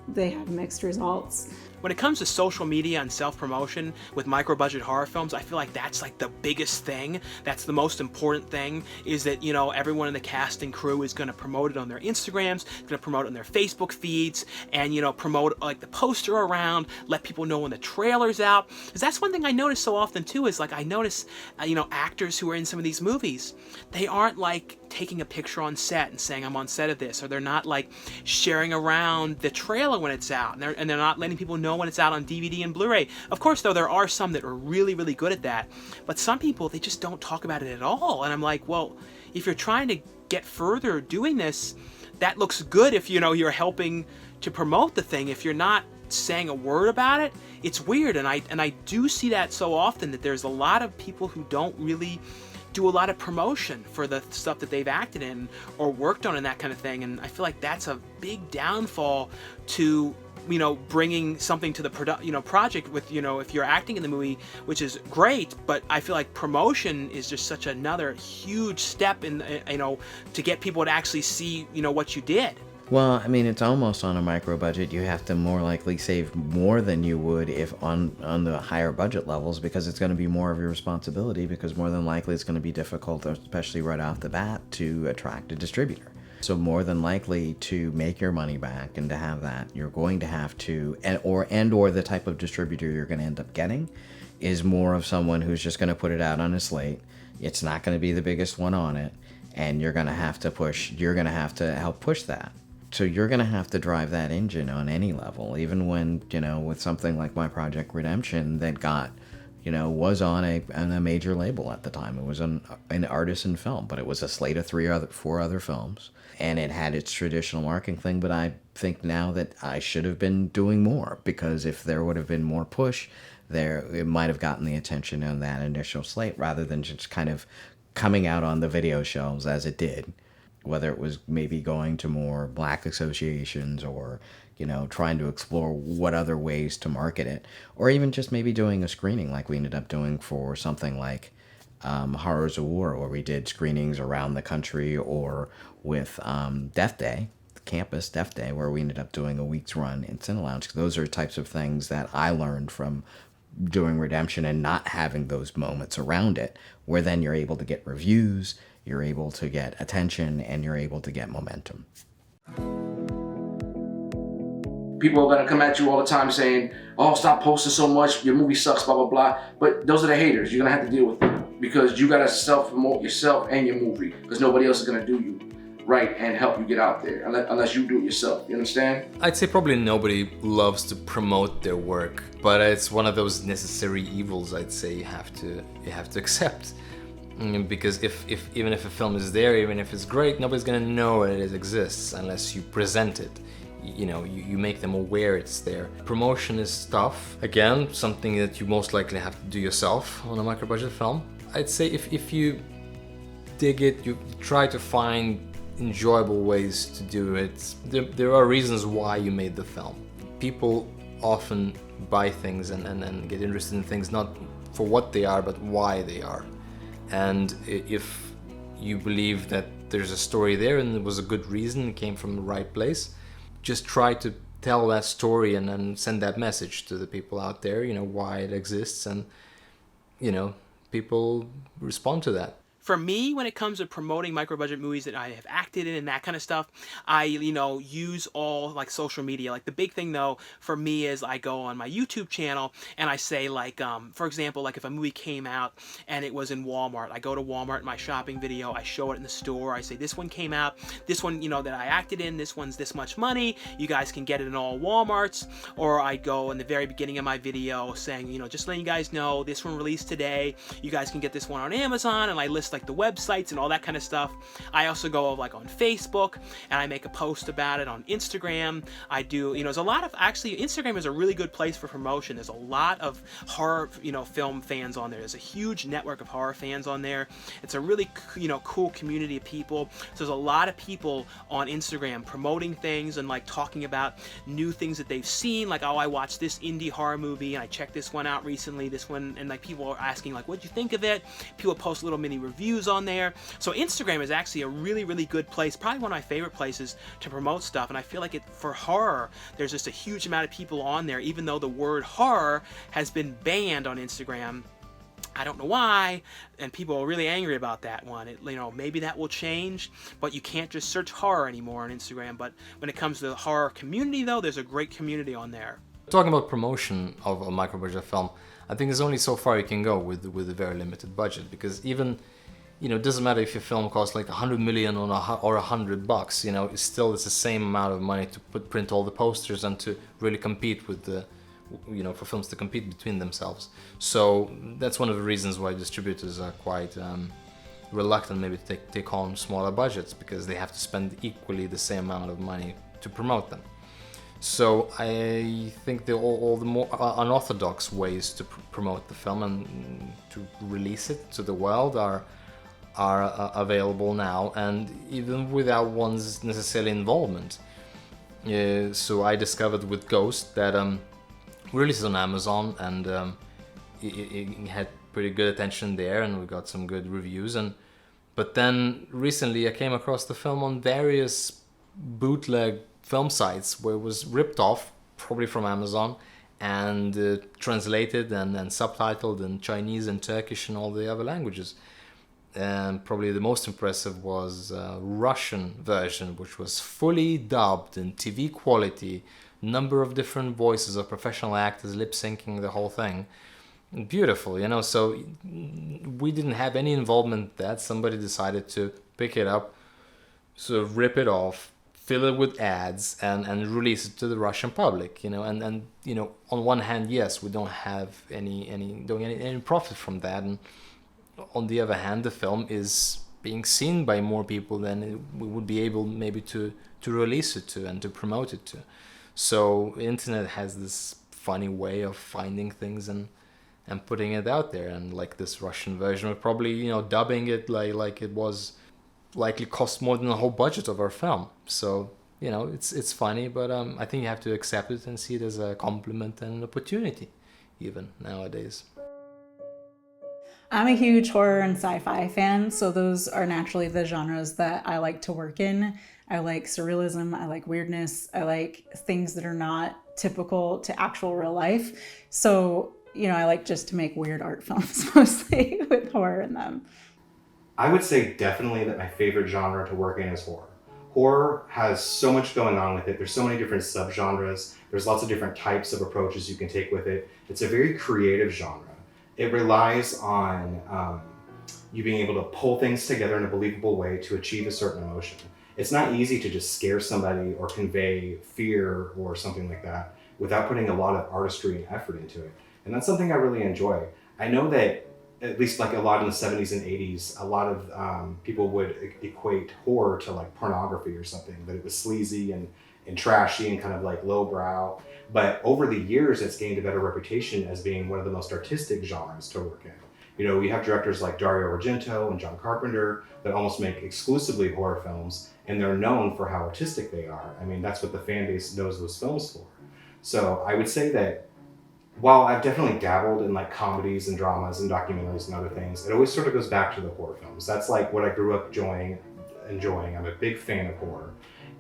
They have mixed results. When it comes to social media and self-promotion with micro-budget horror films, I feel like that's like the biggest thing. That's the most important thing, is that, you know, everyone in the cast and crew is going to promote it on their Instagrams, going to promote it on their Facebook feeds, and, you know, promote like the poster around, let people know when the trailer's out. Because that's one thing I notice so often too, is like I notice, you know, actors who are in some of these movies, they aren't like taking a picture on set and saying I'm on set of this, or they're not like sharing around the trailer when it's out, and they're not letting people know when it's out on DVD and Blu-ray. Of course, though, there are some that are really, really good at that, but some people, they just don't talk about it at all. And I'm like, well, if you're trying to get further doing this, that looks good if, you know, you're helping to promote the thing. If you're not saying a word about it, it's weird. And I do see that so often, that there's a lot of people who don't really do a lot of promotion for the stuff that they've acted in or worked on and that kind of thing. And I feel like that's a big downfall to, you know, bringing something to the project with, you know, if you're acting in the movie, which is great, but I feel like promotion is just such another huge step in, you know, to get people to actually see, you know, what you did. Well, I mean, it's almost on a micro budget. You have to more likely save more than you would if on the higher budget levels, because it's going to be more of your responsibility, because more than likely it's going to be difficult, especially right off the bat, to attract a distributor. So more than likely, to make your money back and to have that, you're going to have to, or the type of distributor you're going to end up getting is more of someone who's just going to put it out on a slate. It's not going to be the biggest one on it, and you're going to have to help push that. So you're going to have to drive that engine on any level, even when, you know, with something like my Project Redemption that got, you know, was on a major label at the time. It was an artisan film, but it was a slate of four other films, and it had its traditional marketing thing. But I think now that I should have been doing more, because if there would have been more push, it might have gotten the attention on that initial slate rather than just kind of coming out on the video shelves as it did. Whether it was maybe going to more black associations or, trying to explore what other ways to market it, or even just maybe doing a screening like we ended up doing for something like Horrors of War, where we did screenings around the country, or with Death Day, Campus Death Day, where we ended up doing a week's run in Cinelounge. Those are types of things that I learned from doing Redemption and not having those moments around it, where then you're able to get reviews, you're able to get attention, and you're able to get momentum. People are going to come at you all the time saying, oh, stop posting so much, your movie sucks, blah, blah, blah. But those are the haters. You're going to have to deal with them because you got to self-promote yourself and your movie because nobody else is going to do you right and help you get out there unless you do it yourself. You understand? I'd say probably nobody loves to promote their work, but it's one of those necessary evils I'd say you have to accept. Because even if a film is there, even if it's great, nobody's gonna know it exists unless you present it. You make them aware it's there. Promotion is tough. Again, something that you most likely have to do yourself on a micro-budget film. I'd say if you dig it, you try to find enjoyable ways to do it. There are reasons why you made the film. People often buy things and get interested in things not for what they are, but why they are. And if you believe that there's a story there and it was a good reason, it came from the right place, just try to tell that story and then send that message to the people out there, why it exists, and, people respond to that. For me, when it comes to promoting micro-budget movies that I have acted in and that kind of stuff, I, use all like social media. Like the big thing though, for me is I go on my YouTube channel and I say like, for example, like if a movie came out and it was in Walmart, I go to Walmart, my shopping video, I show it in the store. I say, this one came out, this one, that I acted in, this one's this much money. You guys can get it in all Walmarts. Or I go in the very beginning of my video saying, just letting you guys know this one released today. You guys can get this one on Amazon, and I list like the websites and all that kind of stuff. I also go like on Facebook and I make a post about it on Instagram. I do, there's a lot of, actually Instagram is a really good place for promotion. There's a lot of horror, film fans on there. There's a huge network of horror fans on there. It's a really, cool community of people. So there's a lot of people on Instagram promoting things and like talking about new things that they've seen. Like, oh, I watched this indie horror movie and I checked this one out recently, this one, and like people are asking like, what'd you think of it? People post little mini reviews on there. So Instagram is actually a really, really good place, probably one of my favorite places to promote stuff. And I feel like for horror, there's just a huge amount of people on there, even though the word horror has been banned on Instagram. I don't know why, and people are really angry about that one. Maybe that will change, but you can't just search horror anymore on Instagram. But when it comes to the horror community, though, there's a great community on there. Talking about promotion of a micro-budget film, I think there's only so far you can go with a very limited budget, because even it doesn't matter if your film costs like 100 million or $100. It's the same amount of money to print all the posters and to really compete with for films to compete between themselves. So that's one of the reasons why distributors are quite reluctant maybe to take on smaller budgets, because they have to spend equally the same amount of money to promote them. So I think all the more unorthodox ways to promote the film and to release it to the world are available now, and even without one's necessarily involvement. So I discovered with Ghost that released on Amazon, and it had pretty good attention there, and we got some good reviews. But then recently I came across the film on various bootleg film sites where it was ripped off, probably from Amazon, and translated and subtitled in Chinese and Turkish and all the other languages. And probably the most impressive was a Russian version, which was fully dubbed in TV quality, number of different voices of professional actors lip syncing the whole thing. Beautiful, so we didn't have any involvement in that. Somebody decided to pick it up, sort of rip it off, fill it with ads, and release it to the Russian public, and on one hand, yes, we don't have any profit from that, and on the other hand, the film is being seen by more people than we would be able maybe to release it to and to promote it to. So internet has this funny way of finding things and putting it out there. And like this Russian version, we're probably, you know, dubbing it like it was likely cost more than the whole budget of our film. So, you know, it's funny, but I think you have to accept it and see it as a compliment and an opportunity, even nowadays. I'm a huge horror and sci-fi fan, so those are naturally the genres that I like to work in. I like surrealism, I like weirdness, I like things that are not typical to actual real life. So, you know, I like just to make weird art films mostly with horror in them. I would say definitely that my favorite genre to work in is horror. Horror has so much going on with it. There's so many different subgenres. There's lots of different types of approaches you can take with it. It's a very creative genre. It relies on you being able to pull things together in a believable way to achieve a certain emotion. It's not easy to just scare somebody or convey fear or something like that without putting a lot of artistry and effort into it. And that's something I really enjoy. I know that, at least like a lot in the 70s and 80s, a lot of people would equate horror to like pornography or something, that it was sleazy and trashy and kind of like lowbrow. But over the years, it's gained a better reputation as being one of the most artistic genres to work in. You know, we have directors like Dario Argento and John Carpenter that almost make exclusively horror films, and they're known for how artistic they are. I mean, that's what the fan base knows those films for. So I would say that while I've definitely dabbled in like comedies and dramas and documentaries and other things, it always sort of goes back to the horror films. That's like what I grew up enjoying. I'm a big fan of horror.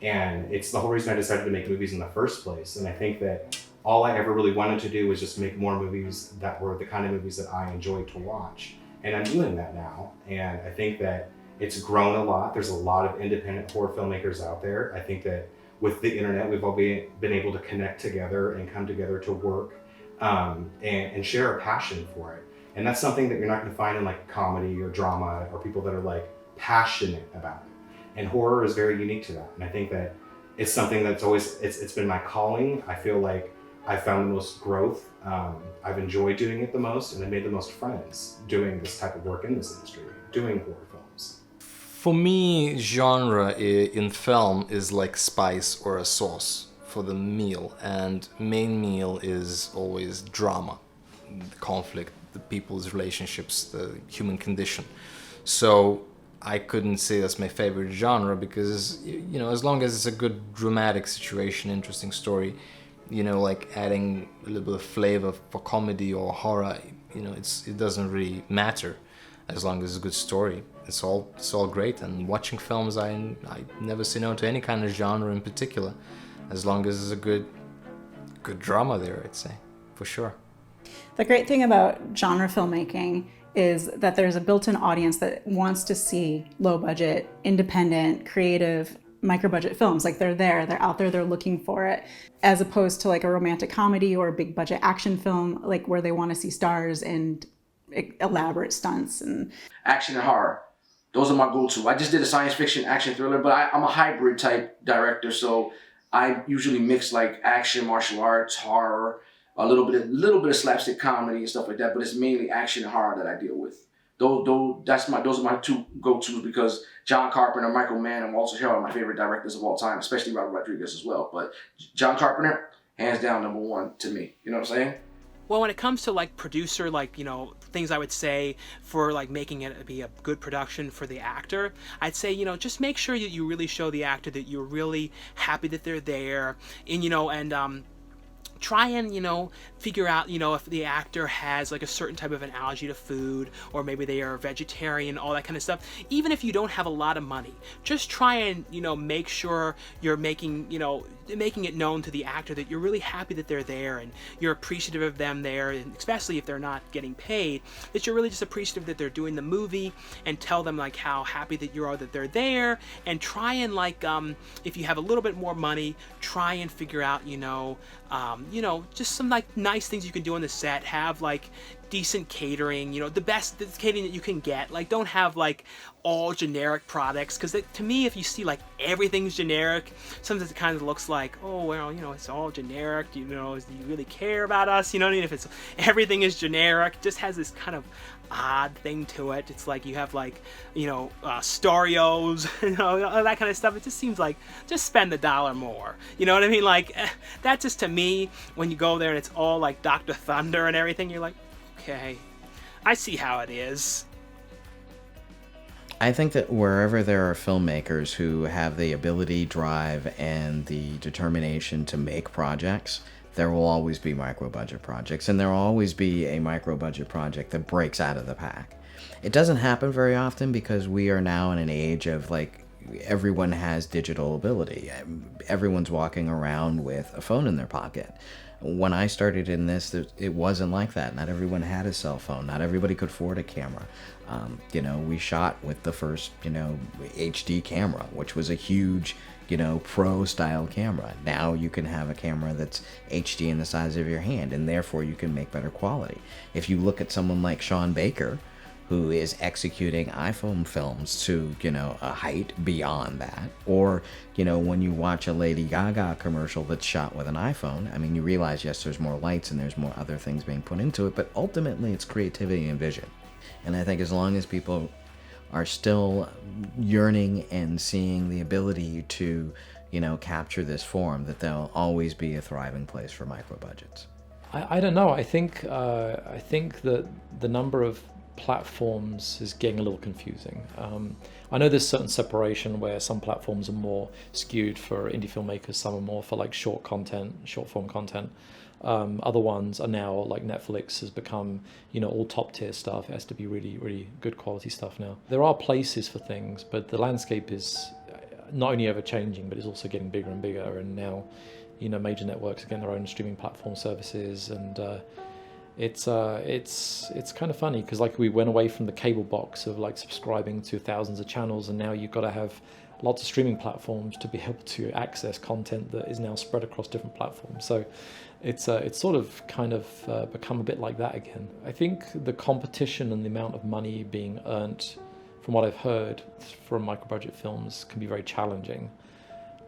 And it's the whole reason I decided to make movies in the first place. And I think that all I ever really wanted to do was just make more movies that were the kind of movies that I enjoyed to watch. And I'm doing that now. And I think that it's grown a lot. There's a lot of independent horror filmmakers out there. I think that with the internet, we've all been able to connect together and come together to work and share a passion for it. And that's something that you're not going to find in like comedy or drama or people that are like passionate about it. And horror is very unique to that. And I think that it's something that's always, it's been my calling. I feel like I found the most growth. I've enjoyed doing it the most, and I made the most friends doing this type of work in this industry, doing horror films. For me, genre in film is like spice or a sauce for the meal, and main meal is always drama, the conflict, the people's relationships, the human condition. So I couldn't say that's my favorite genre because, you know, as long as it's a good dramatic situation, interesting story, you know, like adding a little bit of flavor for comedy or horror, you know, it doesn't really matter as long as it's a good story. It's all great. And watching films, I never say no to any kind of genre in particular, as long as there's a good drama there, I'd say, for sure. The great thing about genre filmmaking is that there's a built-in audience that wants to see low-budget, independent, creative, micro-budget films. Like they're out there, they're looking for it, as opposed to like a romantic comedy or a big-budget action film, like where they want to see stars and elaborate stunts and action and horror. Those are my go-to. I just did a science fiction action thriller, but I'm a hybrid type director, so I usually mix like action, martial arts, horror, a little bit of slapstick comedy and stuff like that, but it's mainly action and horror that I deal with. Those are my two go-tos, because John Carpenter, Michael Mann, and Walter Hill are my favorite directors of all time, especially Robert Rodriguez as well. But John Carpenter, hands down, number one to me. You know what I'm saying? Well, when it comes to like producer, like, you know, things I would say for like making it be a good production for the actor, I'd say, you know, just make sure that you really show the actor that you're really happy that they're there, and, you know, and try and, you know, figure out, you know, if the actor has like a certain type of an allergy to food, or maybe they are vegetarian, all that kind of stuff. Even if you don't have a lot of money, just try and, you know, make sure you're making it known to the actor that you're really happy that they're there and you're appreciative of them there, and especially if they're not getting paid, that you're really just appreciative that they're doing the movie, and tell them like how happy that you are that they're there. And try and like if you have a little bit more money, try and figure out, you know, just some like nice things you can do on the set. Have like decent catering, the best catering that you can get. Like, don't have like all generic products, because to me, if you see like everything's generic, sometimes it kind of looks like, oh well, it's all generic. Do you really care about us? You know what I mean? If it's everything is generic, it just has this kind of odd thing to it. It's like you have like Storios, all that kind of stuff. It just seems like just spend the dollar more. You know what I mean? Like that just, to me, when you go there and it's all like Dr. Thunder and everything, you're like, okay, I see how it is. I think that wherever there are filmmakers who have the ability, drive, and the determination to make projects, there will always be micro-budget projects, and there will always be a micro-budget project that breaks out of the pack. It doesn't happen very often because we are now in an age of, like, everyone has digital ability. Everyone's walking around with a phone in their pocket. When I started in this, it wasn't like that. Not everyone had a cell phone. Not everybody could afford a camera. We shot with the first, HD camera, which was a huge, pro-style camera. Now you can have a camera that's HD in the size of your hand, and therefore you can make better quality. If you look at someone like Sean Baker, who is executing iPhone films to, a height beyond that. Or, when you watch a Lady Gaga commercial that's shot with an iPhone, I mean, you realize, yes, there's more lights and there's more other things being put into it, but ultimately it's creativity and vision. And I think as long as people are still yearning and seeing the ability to, capture this form, that there'll always be a thriving place for micro budgets. I don't know. I think that the number of platforms is getting a little confusing. I know there's certain separation where some platforms are more skewed for indie filmmakers, some are more for like short form content. Other ones are now, like Netflix has become, all top tier stuff. It has to be really, really good quality stuff now. There are places for things, but the landscape is not only ever changing, but it's also getting bigger and bigger. And now, major networks are getting their own streaming platform services, and it's kind of funny because like we went away from the cable box of like subscribing to thousands of channels, and now you've got to have lots of streaming platforms to be able to access content that is now spread across different platforms. So it's sort of kind of become a bit like that again. I think the competition and the amount of money being earned, from what I've heard from micro-budget films, can be very challenging.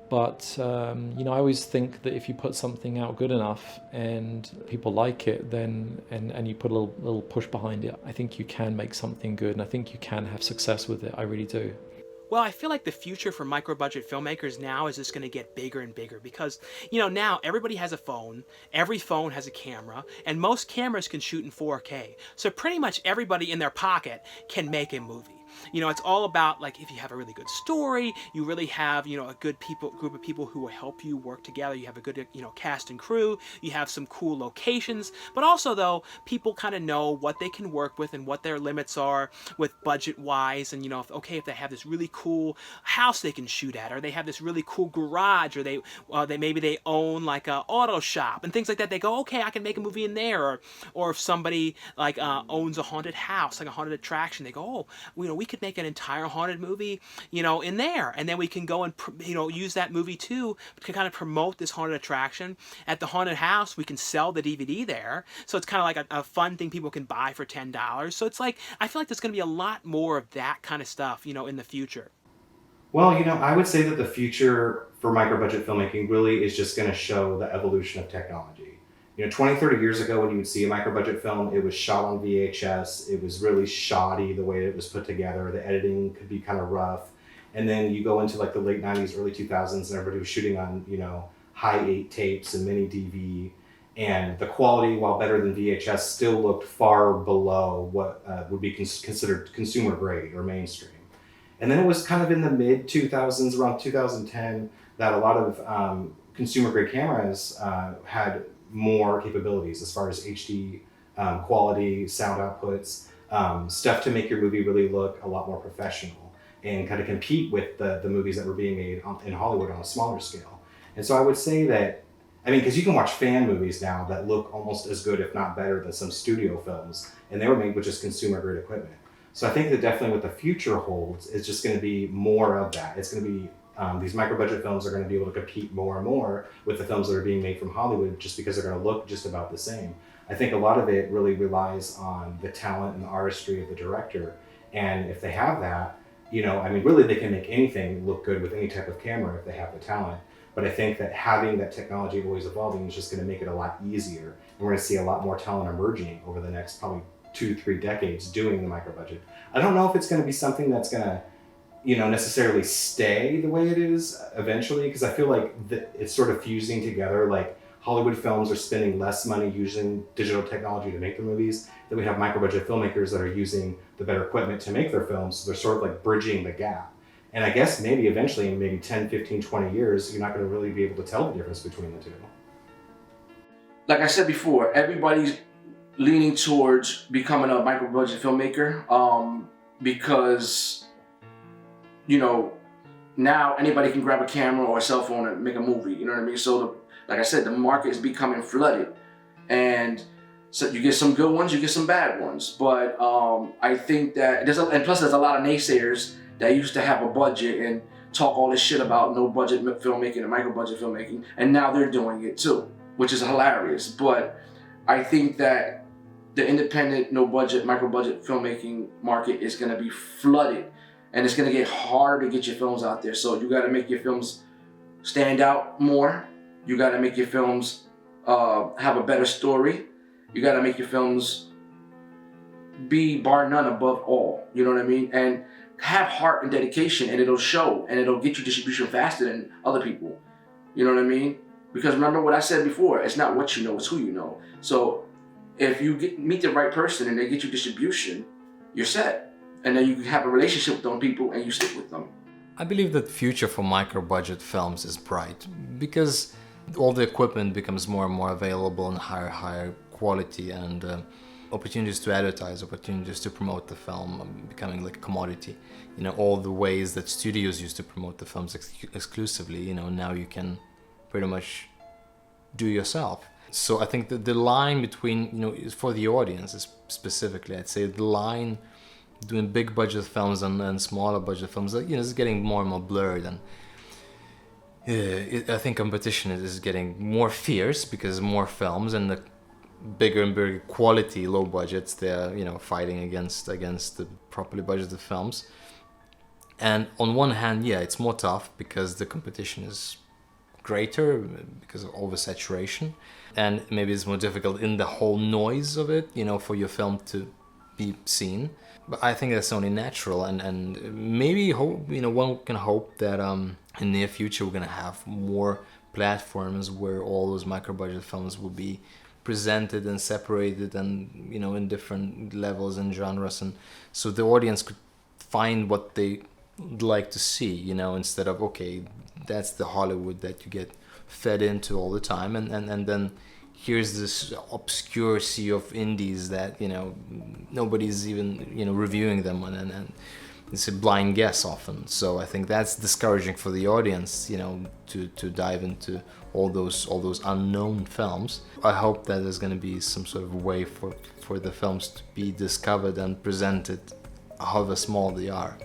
But, I always think that if you put something out good enough and people like it, then and you put a little push behind it, I think you can make something good, and I think you can have success with it. I really do. Well, I feel like the future for micro-budget filmmakers now is just going to get bigger and bigger because, now everybody has a phone, every phone has a camera, and most cameras can shoot in 4K. So pretty much everybody in their pocket can make a movie. It's all about, like, if you have a really good story, you really have, a good group of people who will help you work together. You have a good, cast and crew. You have some cool locations. But also, though, people kind of know what they can work with and what their limits are with budget-wise. And, if they have this really cool house they can shoot at, or they have this really cool garage, or they maybe they own, like, a auto shop and things like that, they go, okay, I can make a movie in there. Or if somebody, like, owns a haunted house, like a haunted attraction, they go, oh, we could make an entire haunted movie, in there, and then we can go and use that movie too to kind of promote this haunted attraction at the haunted house. We can sell the DVD there, so it's kind of like a fun thing people can buy for $10. So it's like, I feel like there's going to be a lot more of that kind of stuff, in the future. Well, I would say that the future for micro-budget filmmaking really is just going to show the evolution of technology. 20, 30 years ago, when you would see a micro-budget film, it was shot on VHS. It was really shoddy the way it was put together. The editing could be kind of rough. And then you go into like the late 90s, early 2000s, and everybody was shooting on, high 8 tapes and mini DV. And the quality, while better than VHS, still looked far below what would be considered consumer grade or mainstream. And then it was kind of in the mid 2000s, around 2010, that a lot of consumer grade cameras had more capabilities as far as HD quality, sound outputs, stuff to make your movie really look a lot more professional and kind of compete with the movies that were being made in Hollywood on a smaller scale. And so I would say that, because you can watch fan movies now that look almost as good, if not better, than some studio films, and they were made with just consumer grade equipment. So I think that definitely what the future holds is just going to be more of that. It's going to be These micro-budget films are going to be able to compete more and more with the films that are being made from Hollywood just because they're going to look just about the same. I think a lot of it really relies on the talent and the artistry of the director. And if they have that, really they can make anything look good with any type of camera if they have the talent. But I think that having that technology always evolving is just going to make it a lot easier. And we're going to see a lot more talent emerging over the next probably 2-3 decades doing the micro-budget. I don't know if it's going to be something that's going to necessarily stay the way it is eventually, because I feel like it's sort of fusing together. Like Hollywood films are spending less money using digital technology to make their movies, that we have micro-budget filmmakers that are using the better equipment to make their films. So they're sort of like bridging the gap. And I guess maybe eventually, in maybe 10, 15, 20 years, you're not going to really be able to tell the difference between the two. Like I said before, everybody's leaning towards becoming a micro-budget filmmaker because now anybody can grab a camera or a cell phone and make a movie, you know what I mean? So, like I said, the market is becoming flooded. And so you get some good ones, you get some bad ones. But I think that, plus there's a lot of naysayers that used to have a budget and talk all this shit about no budget filmmaking and micro budget filmmaking, and now they're doing it too, which is hilarious. But I think that the independent, no budget, micro budget filmmaking market is gonna be flooded. And it's gonna get harder to get your films out there. So you gotta make your films stand out more. You gotta make your films have a better story. You gotta make your films be bar none above all. You know what I mean? And have heart and dedication, and it'll show, and it'll get you distribution faster than other people. You know what I mean? Because remember what I said before, it's not what you know, it's who you know. So if you meet the right person and they get you distribution, you're set. And then you can have a relationship with those people and you stick with them. I believe that the future for micro-budget films is bright because all the equipment becomes more and more available and higher quality, and opportunities to advertise, opportunities to promote the film becoming like a commodity. All the ways that studios used to promote the films exclusively, now you can pretty much do yourself. So I think that the line between, for the audience specifically, I'd say the line doing big budget films and smaller budget films, is getting more and more blurred, and I think competition is getting more fierce because more films and the bigger and bigger quality low budgets, they're fighting against the properly budgeted films. And on one hand, it's more tough because the competition is greater because of oversaturation, and maybe it's more difficult in the whole noise of it, for your film to be seen. But I think that's only natural, and maybe one can hope that in the near future we're gonna have more platforms where all those micro-budget films will be presented and separated, and in different levels and genres, and so the audience could find what they would like to see, instead of that's the Hollywood that you get fed into all the time, and then here's this obscure sea of indies that nobody's even reviewing them, and it's a blind guess often. So I think that's discouraging for the audience, to dive into all those unknown films. I hope that there's going to be some sort of way for the films to be discovered and presented, however small they are.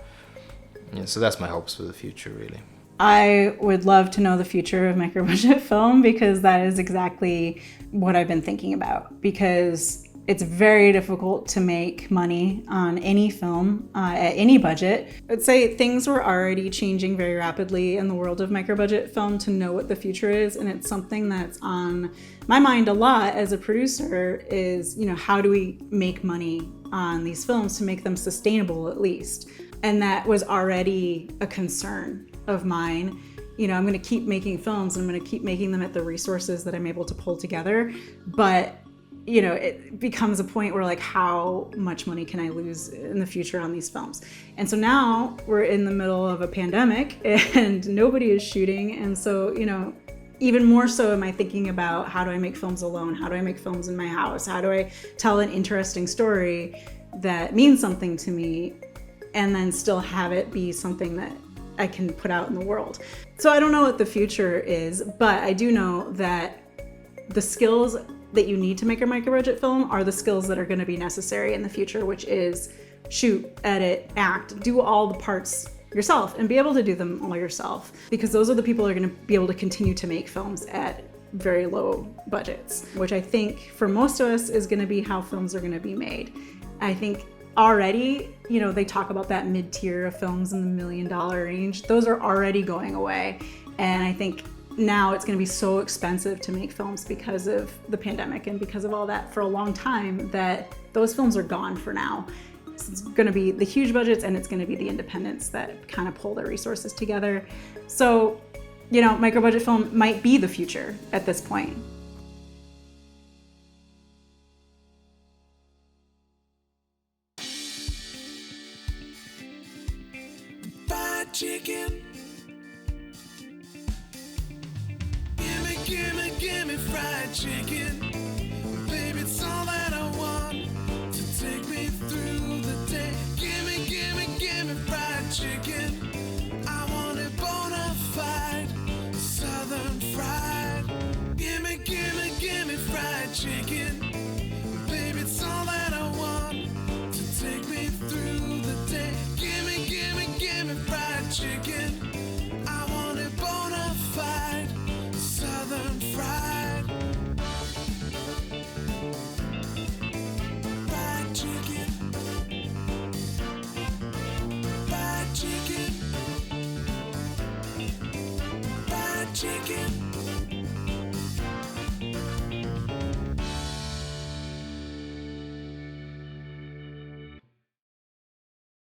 So that's my hopes for the future, really. I would love to know the future of micro-budget film, because that is exactly what I've been thinking about. Because it's very difficult to make money on any film at any budget. I'd say things were already changing very rapidly in the world of micro-budget film to know what the future is, and it's something that's on my mind a lot as a producer is, how do we make money on these films to make them sustainable at least? And that was already a concern of mine. I'm going to keep making films, and I'm going to keep making them at the resources that I'm able to pull together. But, it becomes a point where how much money can I lose in the future on these films? And so now we're in the middle of a pandemic and nobody is shooting. And so, even more so am I thinking about, how do I make films alone? How do I make films in my house? How do I tell an interesting story that means something to me and then still have it be something that I can put out in the world? So I don't know what the future is, but I do know that the skills that you need to make a micro-budget film are the skills that are going to be necessary in the future, which is shoot, edit, act, do all the parts yourself and be able to do them all yourself, because those are the people who are going to be able to continue to make films at very low budgets, which I think for most of us is going to be how films are going to be made. I think already, you know, they talk about that mid-tier of films in the $1 million range. Those are already going away. And I think now it's going to be so expensive to make films because of the pandemic and because of all that for a long time that those films are gone for now. It's going to be the huge budgets, and it's going to be the independents that kind of pull their resources together. So, you know, micro-budget film might be the future at this point. Fried chicken. Gimme fried chicken. Baby, it's all that I want to take me through the day. Gimme fried chicken. I want it bona fide, southern fried. Gimme fried chicken. Baby, it's all that I want to take me through the day. Gimme fried chicken. I want it bona fide, southern fried. Fried chicken. Fried chicken. Fried chicken.